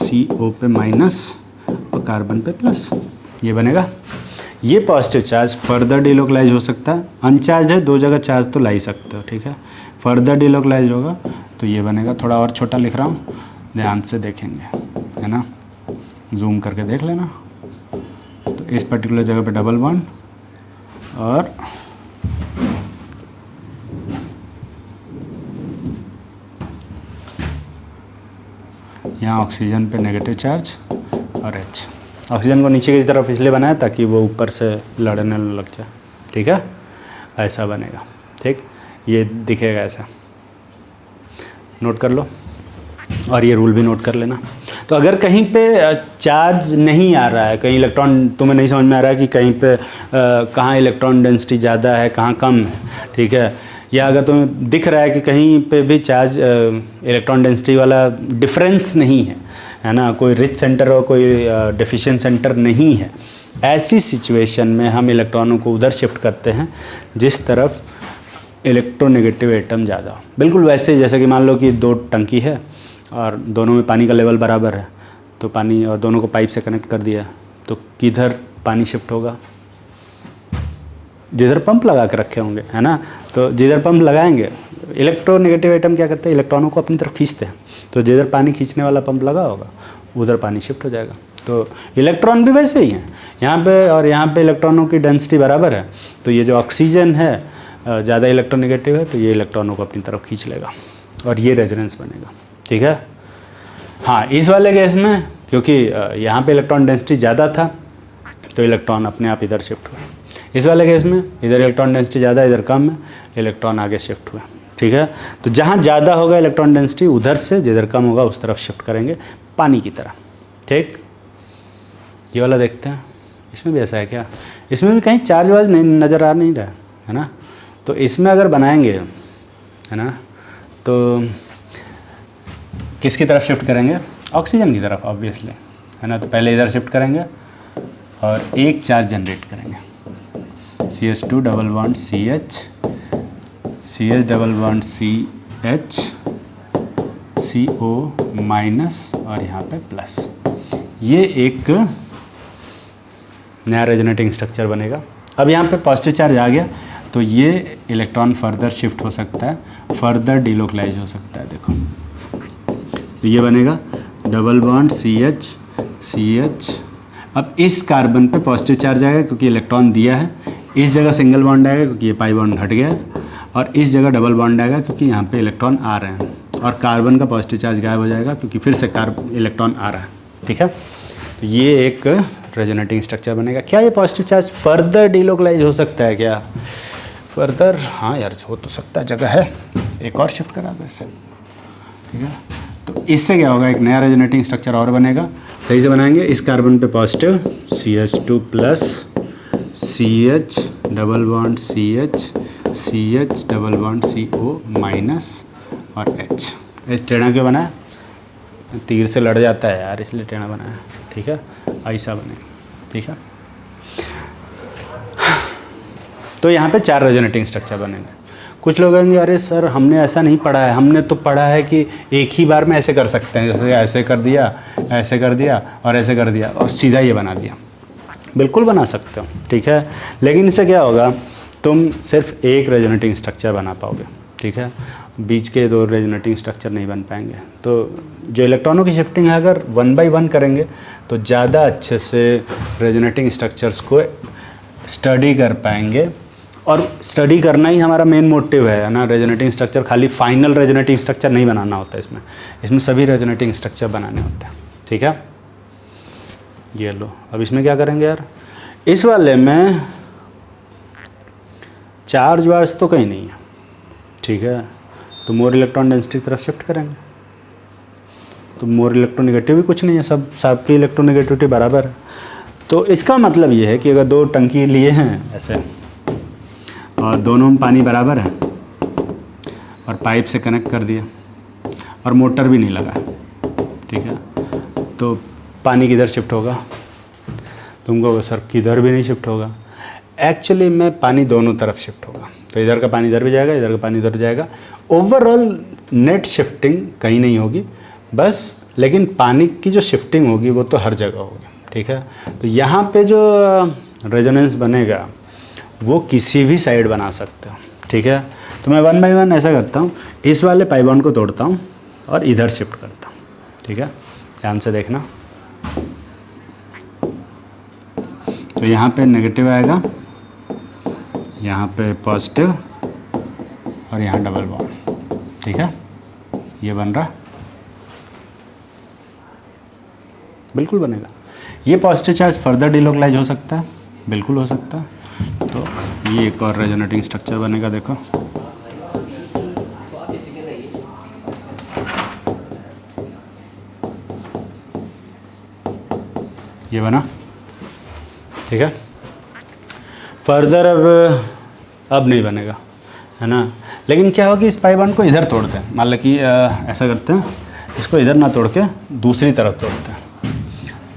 CO पे माइनस और कार्बन पे प्लस, ये बनेगा। ये पॉजिटिव चार्ज फर्दर डिलोकलाइज हो सकता है, अनचार्ज है, दो जगह चार्ज तो ला ही सकते हो। ठीक है, फर्दर डिलोकलाइज होगा तो ये बनेगा, थोड़ा और छोटा लिख रहा हूँ, ध्यान से देखेंगे, है ना, जूम करके देख लेना। तो इस पर्टिकुलर जगह पे डबल बॉन्ड और यहाँ ऑक्सीजन पे नेगेटिव चार्ज और H। ऑक्सीजन को नीचे की तरफ इसलिए बनाया ताकि वो ऊपर से लड़ने लग जाए। ठीक है, ऐसा बनेगा। ठीक, ये दिखेगा ऐसा, नोट कर लो, और ये रूल भी नोट कर लेना। तो अगर कहीं पे चार्ज नहीं आ रहा है, कहीं इलेक्ट्रॉन तुम्हें नहीं समझ में आ रहा है कि कहीं पे कहाँ इलेक्ट्रॉन डेंसिटी ज़्यादा है कहाँ कम है, ठीक है, या अगर तुम्हें दिख रहा है कि कहीं पे भी चार्ज इलेक्ट्रॉन डेंसिटी वाला डिफरेंस नहीं है ना, कोई रिच सेंटर और कोई डेफिशिएंट सेंटर नहीं है, ऐसी सिचुएशन में हम इलेक्ट्रॉनों को उधर शिफ्ट करते हैं जिस तरफ इलेक्ट्रोनेगेटिव एटम ज़्यादा हो। बिल्कुल वैसे जैसे कि मान लो कि दो टंकी है और दोनों में पानी का लेवल बराबर है, तो पानी और दोनों को पाइप से कनेक्ट कर दिया, तो किधर पानी शिफ्ट होगा? जिधर पंप लगा के रखे होंगे, है ना, तो जिधर पंप लगाएंगे, इलेक्ट्रोनेगेटिव एटम क्या करते हैं? इलेक्ट्रॉनों को अपनी तरफ खींचते हैं, तो जिधर पानी खींचने वाला पंप लगा होगा उधर पानी शिफ्ट हो जाएगा। तो इलेक्ट्रॉन भी वैसे ही हैं, यहाँ पे और यहाँ पे इलेक्ट्रॉनों की डेंसिटी बराबर है, तो ये जो ऑक्सीजन है ज़्यादा इलेक्ट्रोनेगेटिव है, तो ये इलेक्ट्रॉनों को अपनी तरफ खींच लेगा और ये रेजोनेंस बनेगा। ठीक है, हाँ, इस वाले केस में क्योंकि यहाँ पे इलेक्ट्रॉन डेंसिटी ज़्यादा था तो इलेक्ट्रॉन अपने आप इधर शिफ्ट हुए। इस वाले केस में इधर इलेक्ट्रॉन डेंसिटी ज़्यादा, इधर कम है, इलेक्ट्रॉन आगे शिफ्ट हुए। ठीक है, तो जहाँ ज़्यादा होगा इलेक्ट्रॉन डेंसिटी उधर से, जिधर कम होगा उस तरफ शिफ्ट करेंगे, पानी की तरह। ठीक, ये वाला देखते हैं, इसमें भी ऐसा है क्या? इसमें भी कहीं चार्ज वार्ज नहीं नज़र आ नहीं रहा है ना, तो इसमें अगर बनाएंगे, है ना, तो किसकी तरफ शिफ्ट करेंगे? ऑक्सीजन की तरफ ऑब्वियसली, है ना। तो पहले इधर शिफ्ट करेंगे और एक चार्ज जनरेट करेंगे, CH2 double bond CH, CH double bond CH, CO minus और यहाँ पे प्लस। ये एक नया रेजोनेटिंग स्ट्रक्चर बनेगा। अब यहाँ पे पॉजिटिव चार्ज आ गया तो ये इलेक्ट्रॉन फर्दर शिफ्ट हो सकता है, फर्दर डिलोकलाइज हो सकता है। देखो, तो ये बनेगा डबल बॉन्ड CH CH। अब इस कार्बन पे पॉजिटिव चार्ज आएगा क्योंकि इलेक्ट्रॉन दिया है, इस जगह सिंगल बॉन्ड आएगा क्योंकि ये पाई बॉन्ड हट गया है, और इस जगह डबल बॉन्ड आएगा क्योंकि यहाँ पे इलेक्ट्रॉन आ रहे हैं, और कार्बन का पॉजिटिव चार्ज गायब हो जाएगा क्योंकि फिर से इलेक्ट्रॉन आ रहा है। ठीक है, तो ये एक रेजोनेटिंग स्ट्रक्चर बनेगा। क्या ये पॉजिटिव चार्ज फर्दर डिलोकलाइज हो सकता है क्या? फर्दर, हाँ यार, हो तो सकता है, जगह है, एक और शिफ्ट करा दो इसे। ठीक है, तो इससे क्या होगा? एक नया रेजोनेटिंग स्ट्रक्चर और बनेगा। सही से बनाएंगे, इस कार्बन पे positive CH2 plus C H double bond C H double bond CO minus और H टेढ़ा क्यों बना है? तीर से लड़ जाता है यार, इसलिए टेढ़ा बना है। ठीक है, ऐसा बनेगा। ठीक है, तो यहाँ पे 4 रेजोनेटिंग स्ट्रक्चर बनेंगे। कुछ लोग कहेंगे अरे सर हमने ऐसा नहीं पढ़ा है, हमने तो पढ़ा है कि एक ही बार में ऐसे कर सकते हैं, जैसे ऐसे कर दिया, ऐसे कर दिया और ऐसे कर दिया और सीधा ये बना दिया। बिल्कुल बना सकते हो, ठीक है, लेकिन इससे क्या होगा, तुम सिर्फ एक रेजोनेटिंग स्ट्रक्चर बना पाओगे। ठीक है, बीच के 2 रेजोनेटिंग स्ट्रक्चर नहीं बन पाएंगे। तो जो इलेक्ट्रॉनों की शिफ्टिंग है, अगर 1 बाई 1 करेंगे तो ज़्यादा अच्छे से रेजोनेटिंग स्ट्रक्चर्स को स्टडी कर पाएंगे। और स्टडी करना ही हमारा मेन मोटिव है ना। रेजोनेटिंग स्ट्रक्चर खाली फाइनल रेजोनेटिंग स्ट्रक्चर नहीं बनाना होता है, इसमें सभी रेजोनेटिंग स्ट्रक्चर बनाने होते हैं। ठीक है, ये लो। अब इसमें क्या करेंगे यार, इस वाले में चार्ज वार्ज तो कहीं नहीं है। ठीक है, तो मोर इलेक्ट्रॉन डेंसिटी की तरफ शिफ्ट करेंगे, तो मोर इलेक्ट्रोनेगेटिव भी कुछ नहीं है, सबकी इलेक्ट्रोनेगेटिविटी बराबर है। तो इसका मतलब ये है कि अगर 2 टंकी लिए हैं ऐसे और दोनों में पानी बराबर है और पाइप से कनेक्ट कर दिया और मोटर भी नहीं लगा, ठीक है, तो पानी किधर शिफ्ट होगा? तुमको सर किधर भी नहीं शिफ्ट होगा। एक्चुअली में पानी दोनों तरफ शिफ्ट होगा, तो इधर का पानी इधर भी जाएगा, इधर का पानी इधर जाएगा। ओवरऑल नेट शिफ्टिंग कहीं नहीं होगी बस, लेकिन पानी की जो शिफ्टिंग होगी वो तो हर जगह होगी। ठीक है, तो यहाँ पे जो रेजोनेंस बनेगा वो किसी भी साइड बना सकते हो। ठीक है, तो मैं 1 बाई 1 ऐसा करता हूँ, इस वाले पाई बॉन्ड को तोड़ता हूँ और इधर शिफ्ट करता हूँ। ठीक है, ध्यान से देखना। तो यहाँ पे नेगेटिव आएगा, यहाँ पे पॉजिटिव और यहाँ डबल बॉन्ड। ठीक है, ये बन रहा, बिल्कुल बनेगा। ये पॉजिटिव चार्ज फर्दर डिलोकलाइज हो सकता है, बिल्कुल हो सकता है। तो ये एक और रेजोनेटिंग स्ट्रक्चर बनेगा, देखो। ये बना, ठीक है। फर्दर अब नहीं बनेगा, है ना। लेकिन क्या होगा कि इस पाई बॉन्ड को इधर तोड़ते हैं, मान लो कि ऐसा करते हैं, इसको इधर ना तोड़ के दूसरी तरफ तोड़ते हैं।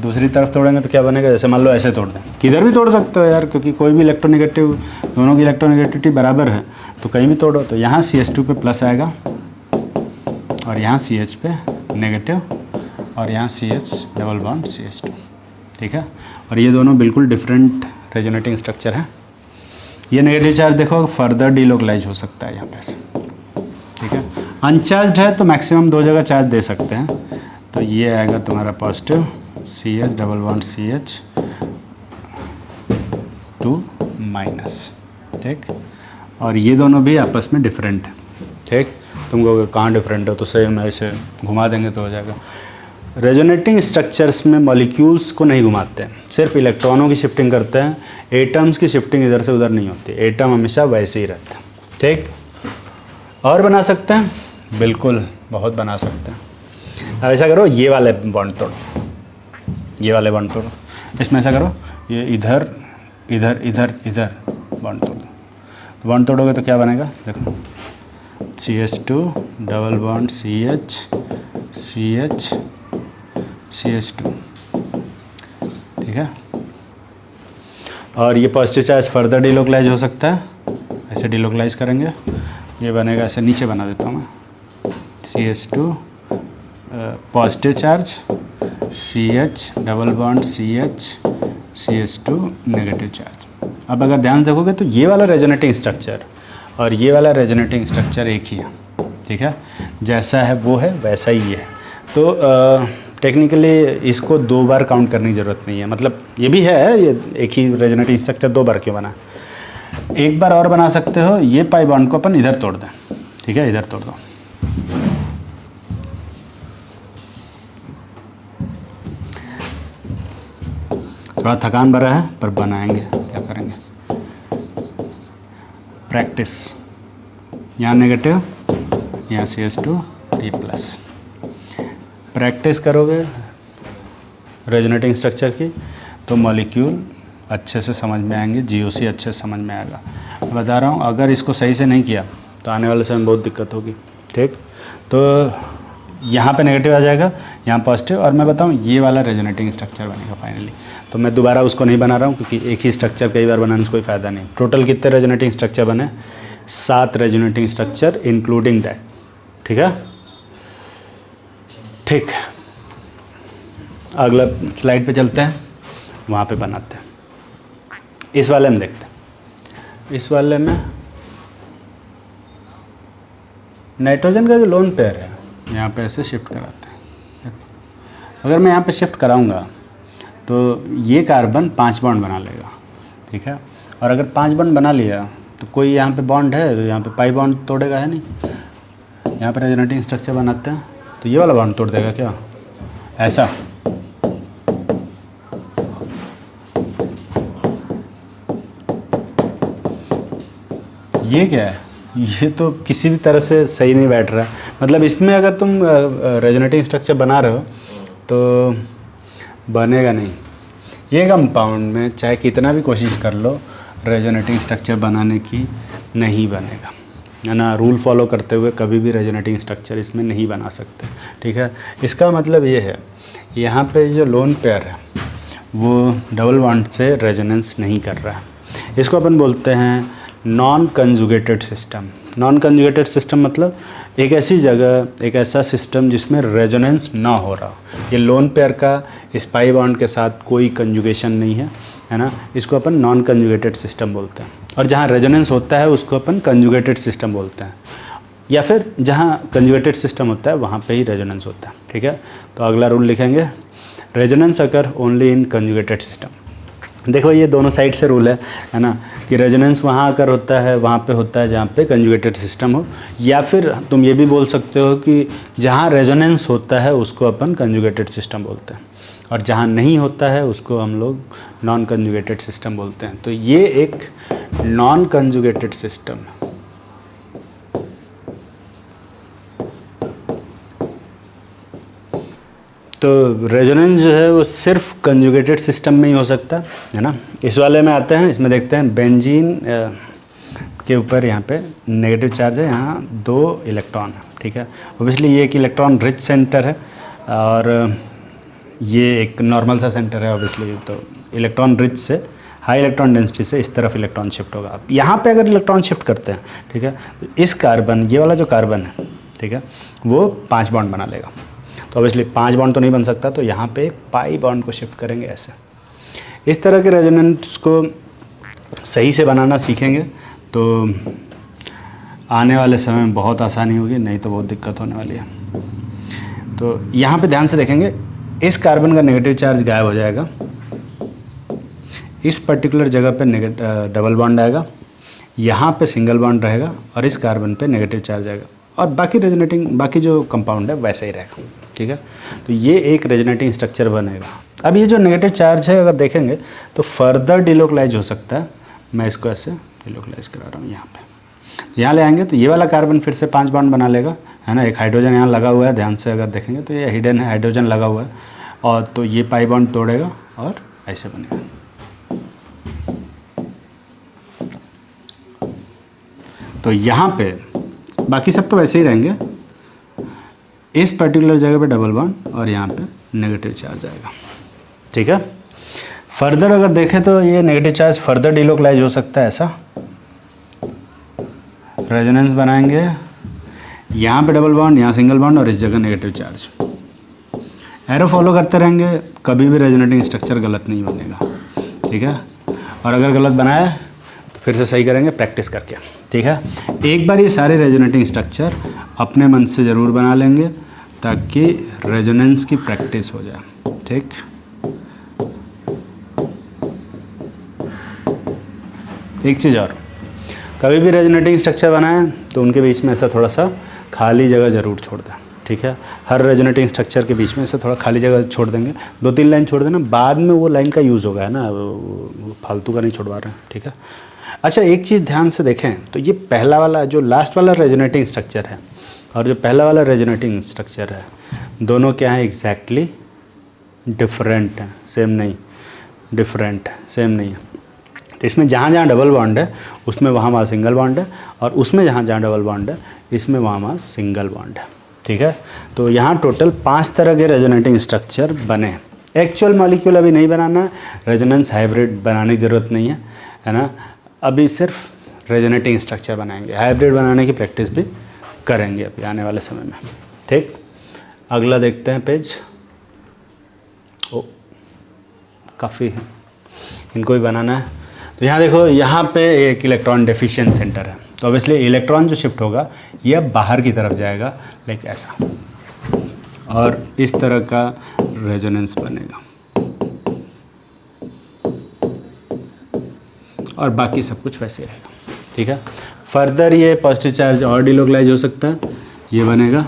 दूसरी तरफ तोड़ेंगे तो क्या बनेगा, जैसे मान लो ऐसे तोड़ दें, किधर भी तोड़ सकते हो यार, क्योंकि कोई भी इलेक्ट्रोनेगेटिव, दोनों की इलेक्ट्रोनेगेटिविटी बराबर है, तो कहीं भी तोड़ो। तो यहाँ CH2 पे प्लस आएगा और यहाँ CH पे नेगेटिव और यहाँ CH डबल बॉन्ड CH2। ठीक है, और ये दोनों बिल्कुल डिफरेंट रेजोनेटिंग स्ट्रक्चर है। ये नेगेटिव चार्ज देखो फर्दर डिलोकलाइज हो सकता है यहाँ पे से। ठीक है, अनचार्ज है तो मैक्सिमम 2 जगह चार्ज दे सकते हैं। तो ये आएगा तुम्हारा positive CH double bond CH2 minus. ठीक, और ये दोनों भी आपस में डिफरेंट है। ठीक, तुमको कहाँ डिफरेंट हो तो सेम ऐसे घुमा देंगे तो हो जाएगा। रेजोनेटिंग स्ट्रक्चर्स में मॉलिक्यूल्स को नहीं घुमाते हैं, सिर्फ इलेक्ट्रॉनों की शिफ्टिंग करते हैं। एटम्स की शिफ्टिंग इधर से उधर नहीं होती, एटम हमेशा वैसे ही रहता है। ठीक, और बना सकते हैं, बिल्कुल बहुत बना सकते हैं। अब ऐसा करो, ये वाले बॉन्ड तोड़ो, ये वाले बॉन्ड तोड़ो। इसमें ऐसा करो, ये इधर इधर इधर इधर बॉन्ड तोड़ दो। तो बॉन्ड तोड़ोगे तो क्या बनेगा, देखो CH2 double bond CH CH CH2। ठीक है, और ये पॉजिटिव चार्ज फर्दर डिलोकलाइज हो सकता है, ऐसे डिलोकलाइज करेंगे, ये बनेगा, ऐसे नीचे बना देता हूँ मैं, CH2 positive charge CH double bond CH CH2 negative charge. अब अगर ध्यान देखोगे तो ये वाला रेजोनेटिंग स्ट्रक्चर और ये वाला रेजोनेटिंग स्ट्रक्चर एक ही है। ठीक है, जैसा है वो है वैसा ही है। तो टेक्निकली इसको 2 बार काउंट करने की ज़रूरत नहीं है, मतलब ये भी है, ये एक ही रेजोनेटिंग स्ट्रक्चर 2 बार क्यों बना, एक बार और बना सकते हो। ये पाई बॉन्ड को अपन इधर तोड़ दें, ठीक है, इधर तोड़ दो। थोड़ा थकान भरा है पर बनाएंगे, क्या करेंगे, प्रैक्टिस। यहाँ नेगेटिव, यहाँ CH2 ये प्लस। प्रैक्टिस करोगे रेजोनेटिंग स्ट्रक्चर की तो मॉलिक्यूल अच्छे से समझ में आएंगे, जीओसी अच्छे से समझ में आएगा। मैं बता रहा हूँ, अगर इसको सही से नहीं किया तो आने वाले समय में बहुत दिक्कत होगी। ठीक, तो यहाँ पे नेगेटिव आ जाएगा, यहाँ पॉजिटिव, और मैं बताऊँ ये वाला रेजोनेटिंग स्ट्रक्चर बनेगा फाइनली। तो मैं दोबारा उसको नहीं बना रहा हूँ क्योंकि एक ही स्ट्रक्चर कई बार बनाने से कोई फ़ायदा नहीं। टोटल कितने रेजोनेटिंग स्ट्रक्चर बने? 7 रेजोनेटिंग स्ट्रक्चर इंक्लूडिंग दैट। ठीक है, ठीक, अगला स्लाइड पे चलते हैं, वहाँ पे बनाते हैं। इस वाले में देखते हैं, इस वाले में नाइट्रोजन का जो लोन पेयर है यहाँ पे ऐसे शिफ्ट कराते हैं। अगर मैं यहाँ पे शिफ्ट कराऊंगा तो ये कार्बन 5 बॉन्ड बना लेगा। ठीक है, और अगर 5 बॉन्ड बना लिया तो कोई यहाँ पे बॉन्ड है, यहाँ पे पाई बॉन्ड तोड़ेगा, है नहीं। यहाँ पे रेजोनेटिंग स्ट्रक्चर बनाते हैं तो ये वाला बॉन्ड तोड़ देगा क्या? ऐसा। ये क्या है? ये तो किसी भी तरह से सही नहीं बैठ रहा है। मतलब इसमें अगर तुम रेजोनेटिंग स्ट्रक्चर बना रहे हो तो बनेगा नहीं। ये कंपाउंड में चाहे कितना भी कोशिश कर लो रेजोनेटिंग स्ट्रक्चर बनाने की, नहीं बनेगा, है ना। रूल फॉलो करते हुए कभी भी रेजोनेटिंग स्ट्रक्चर इसमें नहीं बना सकते। ठीक है, इसका मतलब ये है, यहाँ पे जो लोन पेयर है वो डबल बॉन्ड से रेजोनेंस नहीं कर रहा है। इसको अपन बोलते हैं non conjugated system. Non conjugated system मतलब एक ऐसी जगह, एक ऐसा सिस्टम जिसमें रेजोनेंस ना हो रहा। ये लोन पेयर का इस पाई बॉन्ड के साथ कोई कंजुगेशन नहीं है, है ना। इसको अपन नॉन कंजुगेटेड सिस्टम बोलते हैं। और जहाँ रेजोनेंस होता है उसको अपन कंजुगेटेड सिस्टम बोलते हैं, या फिर जहाँ कंजुगेटेड सिस्टम होता है वहाँ पे ही रेजोनेंस होता है। ठीक है, तो अगला रूल लिखेंगे, resonance occur only in conjugated system. देखो ये दोनों साइड से रूल है ना, कि रेजोनेंस वहाँ आकर होता है, वहाँ पे होता है जहाँ पे कंजुगेटेड सिस्टम हो, या फिर तुम ये भी बोल सकते हो कि जहाँ रेजोनेंस होता है उसको अपन कंजुगेटेड सिस्टम बोलते हैं, और जहाँ नहीं होता है उसको हम लोग नॉन कंजुगेटेड सिस्टम बोलते हैं। तो ये एक नॉन कंजुगेटेड सिस्टम है। तो रेजोनेंस जो है वो सिर्फ कंजुगेटेड सिस्टम में ही हो सकता है ना। इस वाले में आते हैं, इसमें देखते हैं बेंजीन के ऊपर यहाँ पे नेगेटिव चार्ज है, यहाँ 2 इलेक्ट्रॉन है। ठीक है, ऑब्वियसली ये एक इलेक्ट्रॉन रिच सेंटर है और ये एक नॉर्मल सा सेंटर है ऑब्वियसली। तो इलेक्ट्रॉन रिच से हाई इलेक्ट्रॉन डेंसिटी से इस तरफ इलेक्ट्रॉन शिफ्ट होगा। अब यहाँ पे अगर इलेक्ट्रॉन शिफ्ट करते हैं, ठीक है, तो इस कार्बन, ये वाला जो कार्बन है, ठीक है, वो 5 बॉन्ड बना लेगा। तो ऑब्वियसली 5 बॉन्ड तो नहीं बन सकता, तो यहाँ पे एक पाई बॉन्ड को शिफ्ट करेंगे ऐसे। इस तरह के रेजोनेंस को सही से बनाना सीखेंगे तो आने वाले समय में बहुत आसानी होगी, नहीं तो बहुत दिक्कत होने वाली है। तो यहाँ पे ध्यान से देखेंगे, इस कार्बन का नेगेटिव चार्ज गायब हो जाएगा, इस पर्टिकुलर जगह पे डबल बॉन्ड आएगा, यहाँ पे सिंगल बॉन्ड रहेगा और इस कार्बन पे नेगेटिव चार्ज आएगा, और बाकी रेजोनेटिंग, बाकी जो कंपाउंड है वैसे ही रहेगा। ठीक है, तो ये एक रेजोनेटिंग स्ट्रक्चर बनेगा। अब ये जो नेगेटिव चार्ज है अगर देखेंगे तो फर्दर डिलोकलाइज हो सकता है। मैं इसको ऐसे डिलोकलाइज करा रहा हूँ, यहाँ पे यहाँ ले आएंगे तो ये वाला कार्बन फिर से 5 बॉन्ड बना लेगा, है ना। एक हाइड्रोजन यहाँ लगा हुआ है, ध्यान से अगर देखेंगे तो ये हिडन है, हाइड्रोजन लगा हुआ है, और तो ये पाई बॉन्ड तोड़ेगा और ऐसे बनेगा। तो यहाँ पे बाकी सब तो वैसे ही रहेंगे, इस पर्टिकुलर जगह पे डबल बॉन्ड और यहाँ पे नेगेटिव चार्ज आएगा। ठीक है, फर्दर अगर देखें तो ये नेगेटिव चार्ज फर्दर डिलोकलाइज हो सकता है, ऐसा रेजोनेंस बनाएंगे, यहाँ पे डबल बॉन्ड, यहाँ सिंगल बॉन्ड और इस जगह नेगेटिव चार्ज। एरो फॉलो करते रहेंगे, कभी भी रेजोनेटिंग स्ट्रक्चर गलत नहीं बनेगा। ठीक है, और अगर गलत बनाए तो फिर से सही करेंगे प्रैक्टिस करके। ठीक है, एक बार ये सारे रेजोनेटिंग स्ट्रक्चर अपने मन से ज़रूर बना लेंगे ताकि रेजोनेंस की प्रैक्टिस हो जाए। ठीक, एक चीज़ और, कभी भी रेजोनेटिंग स्ट्रक्चर बनाएं तो उनके बीच में ऐसा थोड़ा सा खाली जगह ज़रूर छोड़ दें। ठीक है, हर रेजोनेटिंग स्ट्रक्चर के बीच में ऐसा थोड़ा खाली जगह छोड़ देंगे, 2-3 लाइन छोड़ देना, बाद में वो लाइन का यूज़ होगा, है ना, वो फालतू का नहीं छोड़वा रहे हैं। ठीक है, अच्छा एक चीज़ ध्यान से देखें तो ये पहला वाला जो लास्ट वाला रेजोनेटिंग स्ट्रक्चर है और जो पहला वाला रेजोनेटिंग स्ट्रक्चर है, दोनों क्या है, एग्जैक्टली डिफरेंट हैं, सेम नहीं। डिफरेंट, सेम नहीं है। तो इसमें जहाँ जहाँ डबल बॉन्ड है उसमें वहाँ सिंगल बॉन्ड है, और उसमें जहाँ जहाँ डबल बॉन्ड है इसमें वहाँ सिंगल बॉन्ड है। ठीक है, तो यहाँ टोटल 5 तरह के रेजोनेटिंग स्ट्रक्चर बने हैं। एक्चुअल मॉलिक्यूल अभी नहीं बनाना है, रेजोनेंस हाइब्रिड बनाने की ज़रूरत नहीं है ना। अभी सिर्फ रेजोनेटिंग स्ट्रक्चर बनाएंगे, हाइब्रिड बनाने की प्रैक्टिस भी करेंगे अभी आने वाले समय में। ठीक, अगला देखते हैं पेज। ओ काफ़ी है, इनको भी बनाना है। तो यहाँ देखो, यहाँ पे एक इलेक्ट्रॉन डेफिशिएंट सेंटर है, तो ऑब्वियसली इलेक्ट्रॉन जो शिफ्ट होगा ये अब बाहर की तरफ जाएगा, लाइक ऐसा, और इस तरह का रेजोनेंस बनेगा, और बाकी सब कुछ वैसे ही रहेगा। ठीक है, फर्दर ये पॉजिटिव चार्ज और डिलोकलाइज हो सकता है, ये बनेगा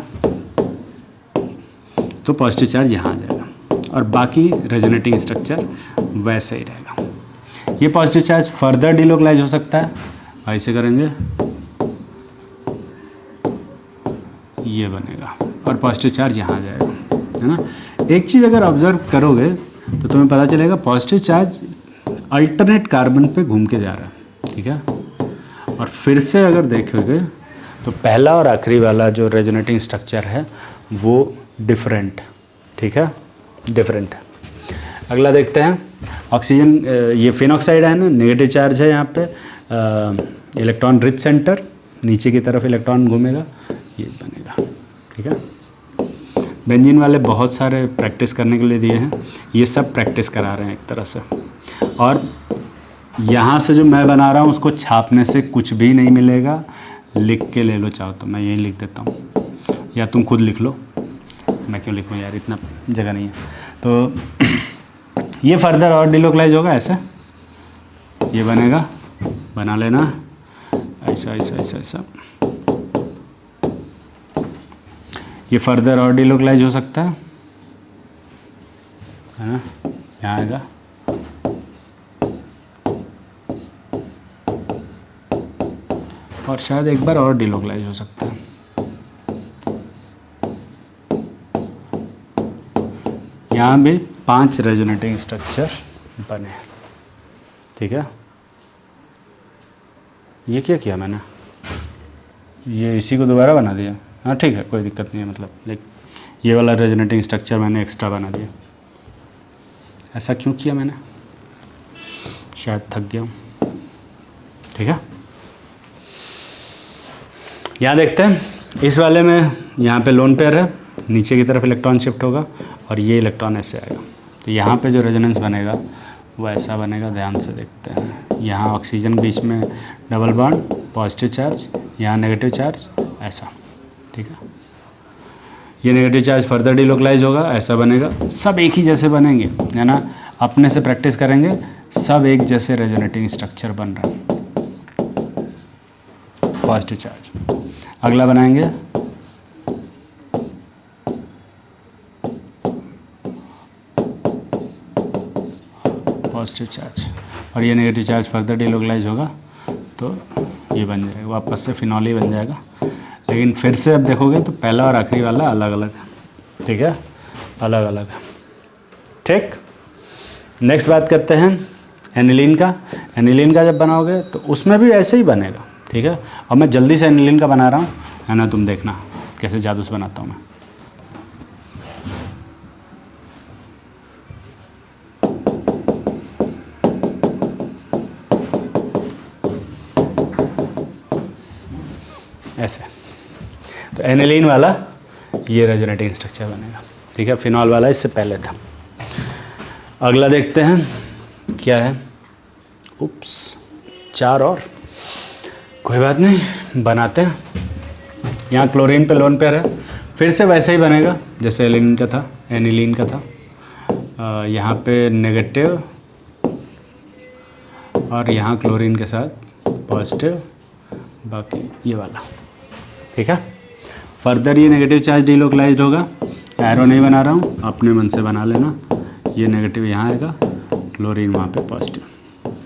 तो पॉजिटिव चार्ज यहाँ आ जाएगा, और बाकी रेजोनेटिंग स्ट्रक्चर वैसे ही रहेगा। ये पॉजिटिव चार्ज फर्दर डिलोकलाइज हो सकता है, ऐसे करेंगे ये बनेगा, और पॉजिटिव चार्ज यहाँ आ जाएगा, है ना। एक चीज़ अगर ऑब्जर्व करोगे तो तुम्हें पता चलेगा पॉजिटिव चार्ज अल्टरनेट कार्बन पे घूम के जा रहा है। ठीक है, और फिर से अगर देखोगे तो पहला और आखिरी वाला जो रेजोनेटिंग स्ट्रक्चर है वो डिफरेंट, ठीक है, डिफरेंट है। अगला देखते हैं, ऑक्सीजन, ये फिनॉक्साइड है ना, नेगेटिव चार्ज है यहाँ पे, इलेक्ट्रॉन रिच सेंटर, नीचे की तरफ इलेक्ट्रॉन घूमेगा, ये बनेगा। ठीक है, बेंजीन वाले बहुत सारे प्रैक्टिस करने के लिए दिए हैं, ये सब प्रैक्टिस करा रहे हैं एक तरह से। और यहाँ से जो मैं बना रहा हूँ उसको छापने से कुछ भी नहीं मिलेगा, लिख के ले लो चाहो तो, मैं यहीं लिख देता हूँ, या तुम खुद लिख लो, मैं क्यों लिखूँ यार, इतना जगह नहीं है। तो ये फर्दर और डिलोकलाइज होगा, ऐसे ये बनेगा, बना लेना ऐसा ऐसा ऐसा ऐसा। ये फर्दर और डिलोकलाइज हो सकता है ना, यहाँ आएगा, और शायद एक बार और डिलोकलाइज हो सकता है। यहाँ भी 5 रेजोनेटिंग स्ट्रक्चर बने। ठीक है, ये क्या किया मैंने, ये इसी को दोबारा बना दिया। हाँ ठीक है, कोई दिक्कत नहीं है, मतलब लाइक ये वाला रेजोनेटिंग स्ट्रक्चर मैंने एक्स्ट्रा बना दिया। ऐसा क्यों किया मैंने, शायद थक गया हूँ। ठीक है, यहाँ देखते हैं, इस वाले में यहाँ पे लोन पेयर है, नीचे की तरफ इलेक्ट्रॉन शिफ्ट होगा, और ये इलेक्ट्रॉन ऐसे आएगा। तो यहाँ पे जो रेजोनेंस बनेगा वो ऐसा बनेगा, ध्यान से देखते हैं। यहाँ ऑक्सीजन बीच में डबल बॉन्ड, पॉजिटिव चार्ज, यहाँ नेगेटिव चार्ज, ऐसा। ठीक है, ये नेगेटिव चार्ज फर्दर डिलोकलाइज होगा, ऐसा बनेगा। सब एक ही जैसे बनेंगे, है ना, अपने से प्रैक्टिस करेंगे, सब एक जैसे रेजोनेटिंग स्ट्रक्चर बन रहा है। पॉजिटिव चार्ज, अगला बनाएंगे पॉजिटिव चार्ज, और ये नेगेटिव चार्ज फर्दर डिलोकलाइज होगा, तो ये बन जाएगा, वापस से फिनॉल ही बन जाएगा। लेकिन फिर से अब देखोगे तो पहला और आखिरी वाला अलग अलग है। ठीक है, अलग अलग है। ठीक, नेक्स्ट बात करते हैं एनिलीन का। एनिलीन का जब बनाओगे तो उसमें भी ऐसे ही बनेगा। ठीक है, और मैं जल्दी से एनिलीन का बना रहा हूँ, है ना, तुम देखना कैसे जादू से बनाता हूँ मैं। ऐसे, तो एनिलीन वाला ये रेजोनेटिंग स्ट्रक्चर बनेगा। ठीक है, फिनॉल वाला इससे पहले था। अगला देखते हैं क्या है, उप्स 4 और, कोई बात नहीं, बनाते हैं। यहाँ क्लोरीन पे लोन पेयर है, फिर से वैसे ही बनेगा जैसे एलिनीन का था, एनिलीन का था। यहाँ पे नेगेटिव, और यहाँ क्लोरीन के साथ पॉजिटिव, बाकी ये वाला। ठीक है, फर्दर ये नेगेटिव चार्ज डिलोकलाइज्ड होगा, एरो नहीं बना रहा हूँ, अपने मन से बना लेना। ये नेगेटिव यहाँ आएगा, क्लोरीन वहाँ पे पॉजिटिव।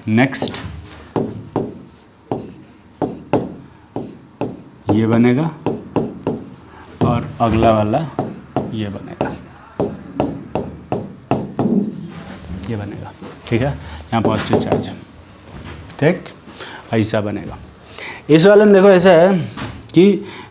नेक्स्ट ये बनेगा, और अगला वाला ये बनेगा, ये बनेगा। ठीक है, यहाँ पॉजिटिव चार्ज है, ठीक, ऐसा बनेगा। इस वाले में देखो ऐसा है कि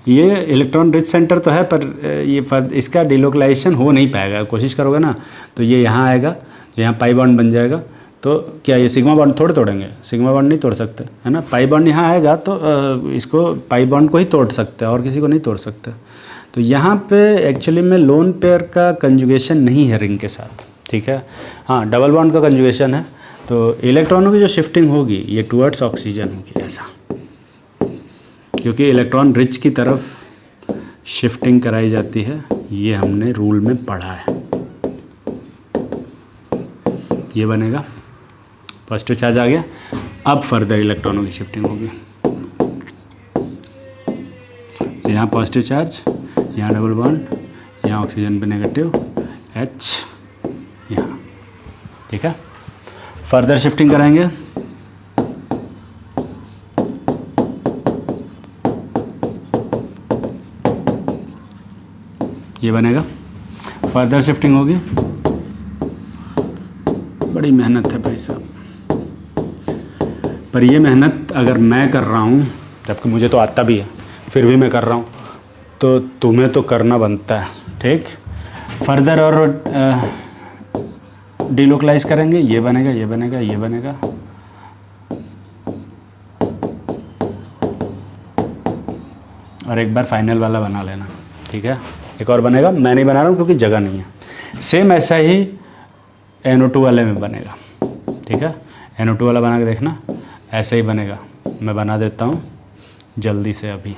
ये इलेक्ट्रॉन रिच सेंटर तो है, पर ये इसका डिलोकलाइजेशन हो नहीं पाएगा। कोशिश करोगे ना तो ये यहाँ आएगा, यहाँ पाई बॉन्ड बन जाएगा, तो क्या ये सिग्मा बॉन्ड थोड़े तोड़ेंगे, सिग्मा बॉन्ड नहीं तोड़ सकते, है ना। पाई बॉन्ड यहाँ आएगा तो इसको पाई बॉन्ड को ही तोड़ सकते हैं और किसी को नहीं तोड़ सकते। तो यहाँ पे एक्चुअली में लोन पेयर का कंजुगेशन नहीं है रिंग के साथ, ठीक है। हाँ, डबल बॉन्ड का कंजुगेशन है। तो इलेक्ट्रॉनों की जो शिफ्टिंग होगी ये टुवर्ड्स ऑक्सीजन होगी, ऐसा, क्योंकि इलेक्ट्रॉन रिच की तरफ शिफ्टिंग कराई जाती है, ये हमने रूल में पढ़ा है। ये बनेगा, पॉजिटिव चार्ज आ गया। अब फर्दर इलेक्ट्रॉनों की शिफ्टिंग होगी, तो यहाँ पॉजिटिव चार्ज, यहाँ डबल बॉन्ड, यहाँ ऑक्सीजन पे नेगेटिव H यहाँ, ठीक है। फर्दर शिफ्टिंग कराएंगे, ये बनेगा। फर्दर शिफ्टिंग होगी, बड़ी मेहनत है भाई साहब, पर ये मेहनत अगर मैं कर रहा हूँ, जबकि मुझे तो आता भी है, फिर भी मैं कर रहा हूँ, तो तुम्हें तो करना बनता है, ठीक। फर्दर और डिलोकलाइज करेंगे, ये बनेगा, ये बनेगा, ये बनेगा, और एक बार फाइनल वाला बना लेना, ठीक है। एक और बनेगा, मैं नहीं बना रहा हूँ क्योंकि जगह नहीं है। सेम ऐसा ही NO2 वाले में बनेगा, ठीक है। NO2 वाला बना के देखना, ऐसे ही बनेगा। मैं बना देता हूँ जल्दी से अभी।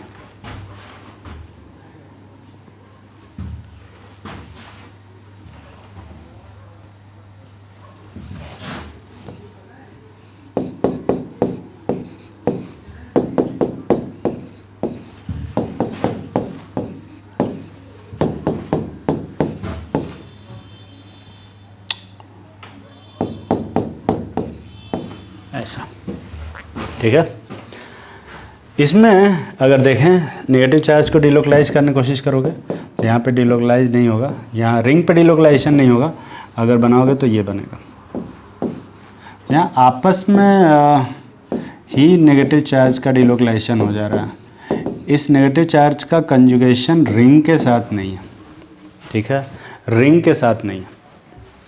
ऐसा, ठीक है। इसमें अगर देखें नेगेटिव चार्ज को डिलोकलाइज करने की कोशिश करोगे तो यहाँ पे डिलोकलाइज नहीं होगा, यहाँ रिंग पे डिलोकलाइजेशन नहीं होगा। अगर बनाओगे तो ये बनेगा। यहाँ आपस में ही नेगेटिव चार्ज का डिलोकलाइजेशन हो जा रहा है। इस नेगेटिव चार्ज का कंजुगेशन रिंग के साथ नहीं है, ठीक है, रिंग के साथ नहीं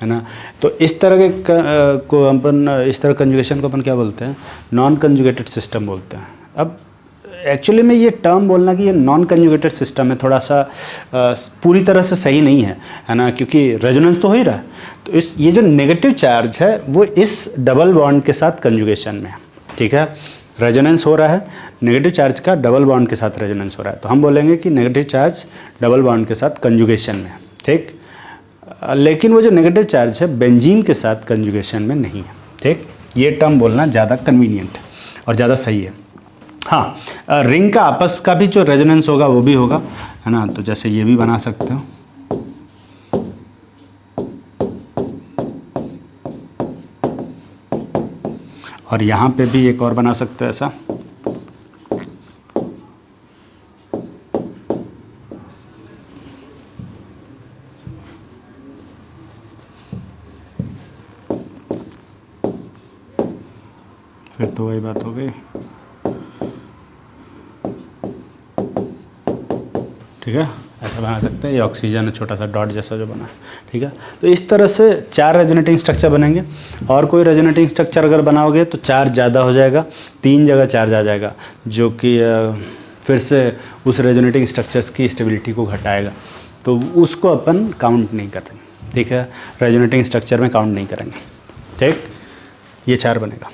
है ना। तो इस तरह के को अपन, इस तरह कंजुगेशन को अपन क्या बोलते हैं, नॉन कंजुगेटेड सिस्टम बोलते हैं। अब एक्चुअली में ये टर्म बोलना कि ये नॉन कंजुगेटेड सिस्टम है थोड़ा सा पूरी तरह से सही नहीं है ना, क्योंकि रेजोनेंस तो हो ही रहा है। तो ये जो नेगेटिव चार्ज है वो इस डबल बॉन्ड के साथ कंजुगेशन में है, ठीक है। रेजोनेंस हो रहा है, नेगेटिव चार्ज का डबल बॉन्ड के साथ रेजोनेंस हो रहा है, तो हम बोलेंगे कि नेगेटिव चार्ज डबल बॉन्ड के साथ कंजुगेशन में है, ठीक। लेकिन वो जो नेगेटिव चार्ज है बेंजीन के साथ कंजुगेशन में नहीं है, ठीक। ये टर्म बोलना ज़्यादा कन्वीनियंट है और ज़्यादा सही है। हाँ, रिंग का आपस का भी जो रेजोनेंस होगा वो भी होगा, है ना। तो जैसे ये भी बना सकते हो, और यहाँ पे भी एक और बना सकते हो ऐसा। फिर तो वही बात हो गई, ठीक है। ऐसा बना सकते हैं। ये ऑक्सीजन है, छोटा सा डॉट जैसा जो बना है, ठीक है। तो इस तरह से 4 रेजोनेटिंग स्ट्रक्चर बनेंगे। और कोई रेजोनेटिंग स्ट्रक्चर अगर बनाओगे तो चार्ज ज़्यादा हो जाएगा, 3 जगह चार्ज आ जाएगा, जो कि फिर से उस रेजोनेटिंग स्ट्रक्चर्स की स्टेबिलिटी को घटाएगा। तो उसको अपन काउंट नहीं करते, ठीक है, रेजोनेटिंग स्ट्रक्चर में काउंट नहीं करेंगे, ठीक। ये 4 बनेगा।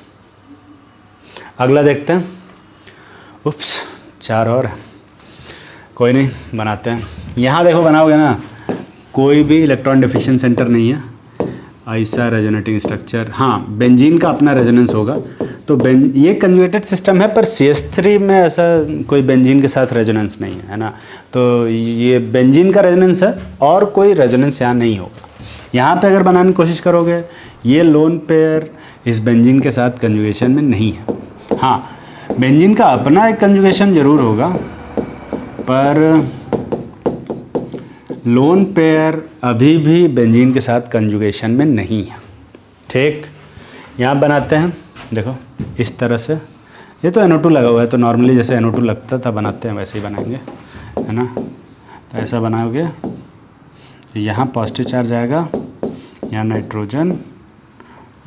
अगला देखते हैं। उप्स, 4 और, कोई नहीं, बनाते हैं। यहाँ देखो बनाओगे ना, कोई भी इलेक्ट्रॉन डिफिशिएंट सेंटर नहीं है, ऐसा रेजोनेटिंग स्ट्रक्चर। हाँ, बेंजीन का अपना रेजोनेंस होगा। तो ये कंजुगेटेड सिस्टम है, पर CH3 में ऐसा कोई बेंजीन के साथ रेजोनेंस नहीं है ना। तो ये बेंजीन का रेजोनेंस है और कोई रेजोनेंस यहाँ नहीं होगा। यहाँ पे अगर बनाने की कोशिश करोगे, ये लोन पेयर इस बेंजीन के साथ कंजुगेशन में नहीं है। हाँ, बेंजीन का अपना एक कंजुगेशन ज़रूर होगा, पर लोन पेयर अभी भी बेंजीन के साथ कंजुगेशन में नहीं है, ठीक। यहाँ बनाते हैं, देखो इस तरह से, ये तो NO2 लगा हुआ है, तो नॉर्मली जैसे NO2 लगता था बनाते हैं वैसे ही बनाएंगे, है ना। तो ऐसा बनाओगे, यहाँ पॉजिटिव चार्ज आएगा, यहाँ नाइट्रोजन,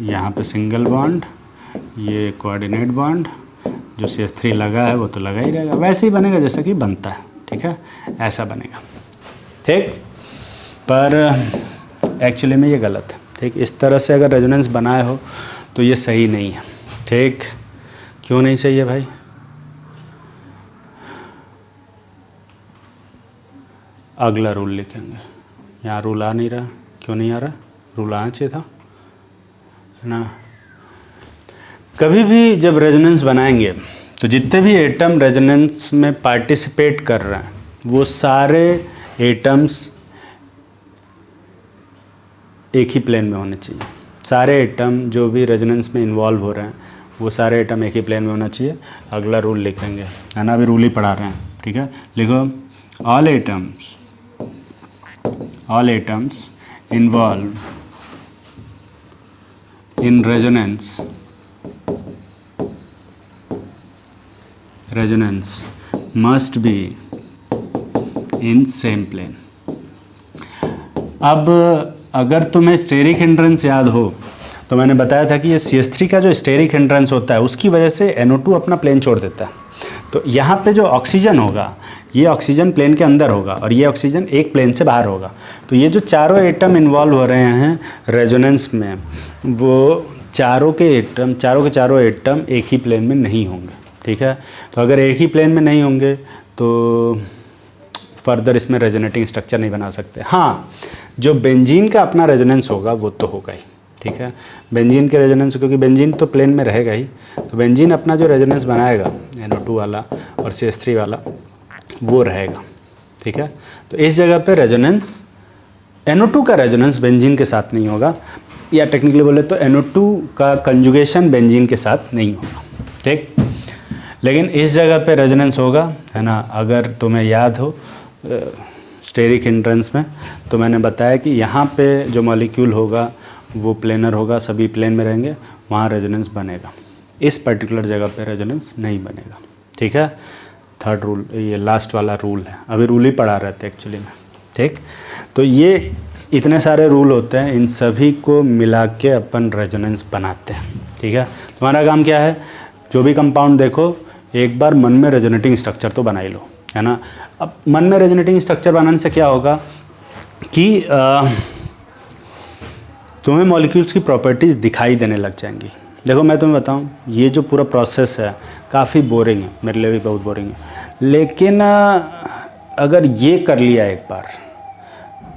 यहाँ पे सिंगल बॉन्ड, ये कोऑर्डिनेट बॉन्ड, जो CH3 लगा है वो तो लगा ही रहेगा, वैसे ही बनेगा जैसा कि बनता है, ठीक है, ऐसा बनेगा, ठीक। पर एक्चुअली में ये गलत है, ठीक। इस तरह से अगर रेजोनेंस बनाए हो तो ये सही नहीं है, ठीक। क्यों नहीं सही है भाई? अगला रूल लिखेंगे, यहाँ रूल आ नहीं रहा, क्यों नहीं आ रहा? रूल आना चाहिए था, है ना। कभी भी जब रेजोनेंस बनाएंगे तो जितने भी एटम रेजोनेंस में पार्टिसिपेट कर रहे हैं वो सारे एटम्स एक ही प्लेन में होने चाहिए। सारे एटम जो भी रेजोनेंस में इन्वॉल्व हो रहे हैं वो सारे एटम एक ही प्लेन में होना चाहिए। अगला रूल लिखेंगे, है ना, अभी रूल ही पढ़ा रहे हैं, ठीक है। लिखो all atoms involve in resonance must be in same plane. अब अगर तुम्हें स्टेरिक हिंड्रेंस याद हो तो मैंने बताया था कि ये CH3 का जो स्टेरिक हिंड्रेंस होता है उसकी वजह से NO2 अपना प्लेन छोड़ देता है। तो यहाँ पे जो ऑक्सीजन होगा ये ऑक्सीजन प्लेन के अंदर होगा और ये ऑक्सीजन एक प्लेन से बाहर होगा। तो ये जो चारों एटम इन्वॉल्व हो रहे हैं रेजोनेंस में, वो चारों के चारों एटम एक ही प्लेन में नहीं होंगे, ठीक है। तो अगर एक ही प्लेन में नहीं होंगे तो फर्दर इसमें रेजोनेटिंग स्ट्रक्चर नहीं बना सकते। हाँ, जो बेंजीन का अपना रेजोनेंस होगा वो तो होगा ही, ठीक है। बेंजीन के रेजोनेंस, क्योंकि बेंजीन तो प्लेन में रहेगा ही, तो बेंजीन अपना जो रेजोनेंस बनाएगा NO2 वाला और CH3 वाला वो रहेगा, ठीक है। तो इस जगह पे रेजोनेंस NO2 का रेजोनेंस बेंजीन के साथ नहीं होगा, या टेक्निकली बोले तो NO2 का कंजुगेशन बेंजीन के साथ नहीं होगा, ठीक। लेकिन इस जगह पे रेजोनेंस होगा, है ना। अगर तुम्हें याद हो स्टेरिक हिंड्रेंस में, तो मैंने बताया कि यहाँ पे जो मॉलिक्यूल होगा वो प्लेनर होगा, सभी प्लेन में रहेंगे, वहाँ रेजोनेंस बनेगा। इस पर्टिकुलर जगह पे रेजोनेंस नहीं बनेगा, ठीक है। थर्ड रूल, ये लास्ट वाला रूल है, अभी रूल ही पढ़ा रहे थे एक्चुअली में, ठीक। तो ये इतने सारे रूल होते हैं, इन सभी को मिला के अपन रेजोनेंस बनाते हैं, ठीक है। तुम्हारा काम क्या है, जो भी कंपाउंड देखो एक बार मन में रेजोनेटिंग स्ट्रक्चर तो बना ही लो, है ना। अब मन में रेजोनेटिंग स्ट्रक्चर बनाने से क्या होगा कि तुम्हें मॉलिक्यूल्स की प्रॉपर्टीज़ दिखाई देने लग जाएंगी। देखो मैं तुम्हें बताऊं, ये जो पूरा प्रोसेस है काफ़ी बोरिंग है, मेरे लिए भी बहुत बोरिंग है, लेकिन अगर ये कर लिया एक बार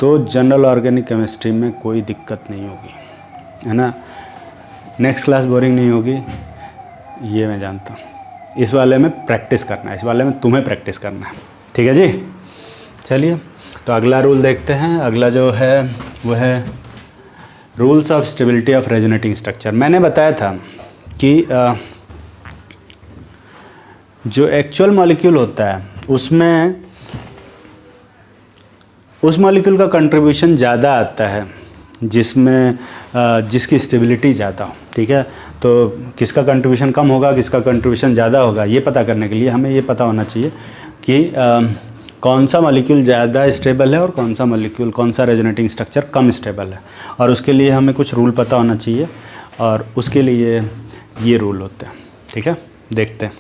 तो जनरल ऑर्गेनिक केमिस्ट्री में कोई दिक्कत नहीं होगी, है ना। नेक्स्ट क्लास बोरिंग नहीं होगी, ये मैं जानता हूँ। इस वाले में प्रैक्टिस करना है, इस वाले में तुम्हें प्रैक्टिस करना है, ठीक है जी। चलिए तो अगला रूल देखते हैं। अगला जो है वो है rules of stability of resonating structure. मैंने बताया था कि जो एक्चुअल मॉलिक्यूल होता है उसमें उस मॉलिक्यूल का कंट्रीब्यूशन ज़्यादा आता है जिसमें जिसकी स्टेबिलिटी ज़्यादा हो, ठीक है। तो किसका कंट्रीब्यूशन कम होगा, किसका कंट्रीब्यूशन ज़्यादा होगा, ये पता करने के लिए हमें ये पता होना चाहिए कि कौन सा मॉलिक्यूल ज़्यादा स्टेबल है और कौन सा मॉलिक्यूल, कौन सा रेजोनेटिंग स्ट्रक्चर कम स्टेबल है, और उसके लिए हमें कुछ रूल पता होना चाहिए, और उसके लिए ये रूल होते हैं, ठीक है। देखते हैं,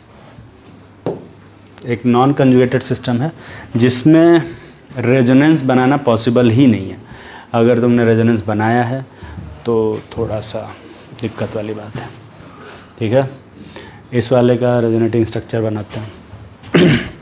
एक नॉन कंजुगेटेड सिस्टम है जिसमें रेजोनेंस बनाना पॉसिबल ही नहीं है। अगर तुमने रेजोनेंस बनाया है तो थोड़ा सा दिक्कत वाली बात है, ठीक है। इस वाले का रेजोनेटिंग स्ट्रक्चर बनाते हैं।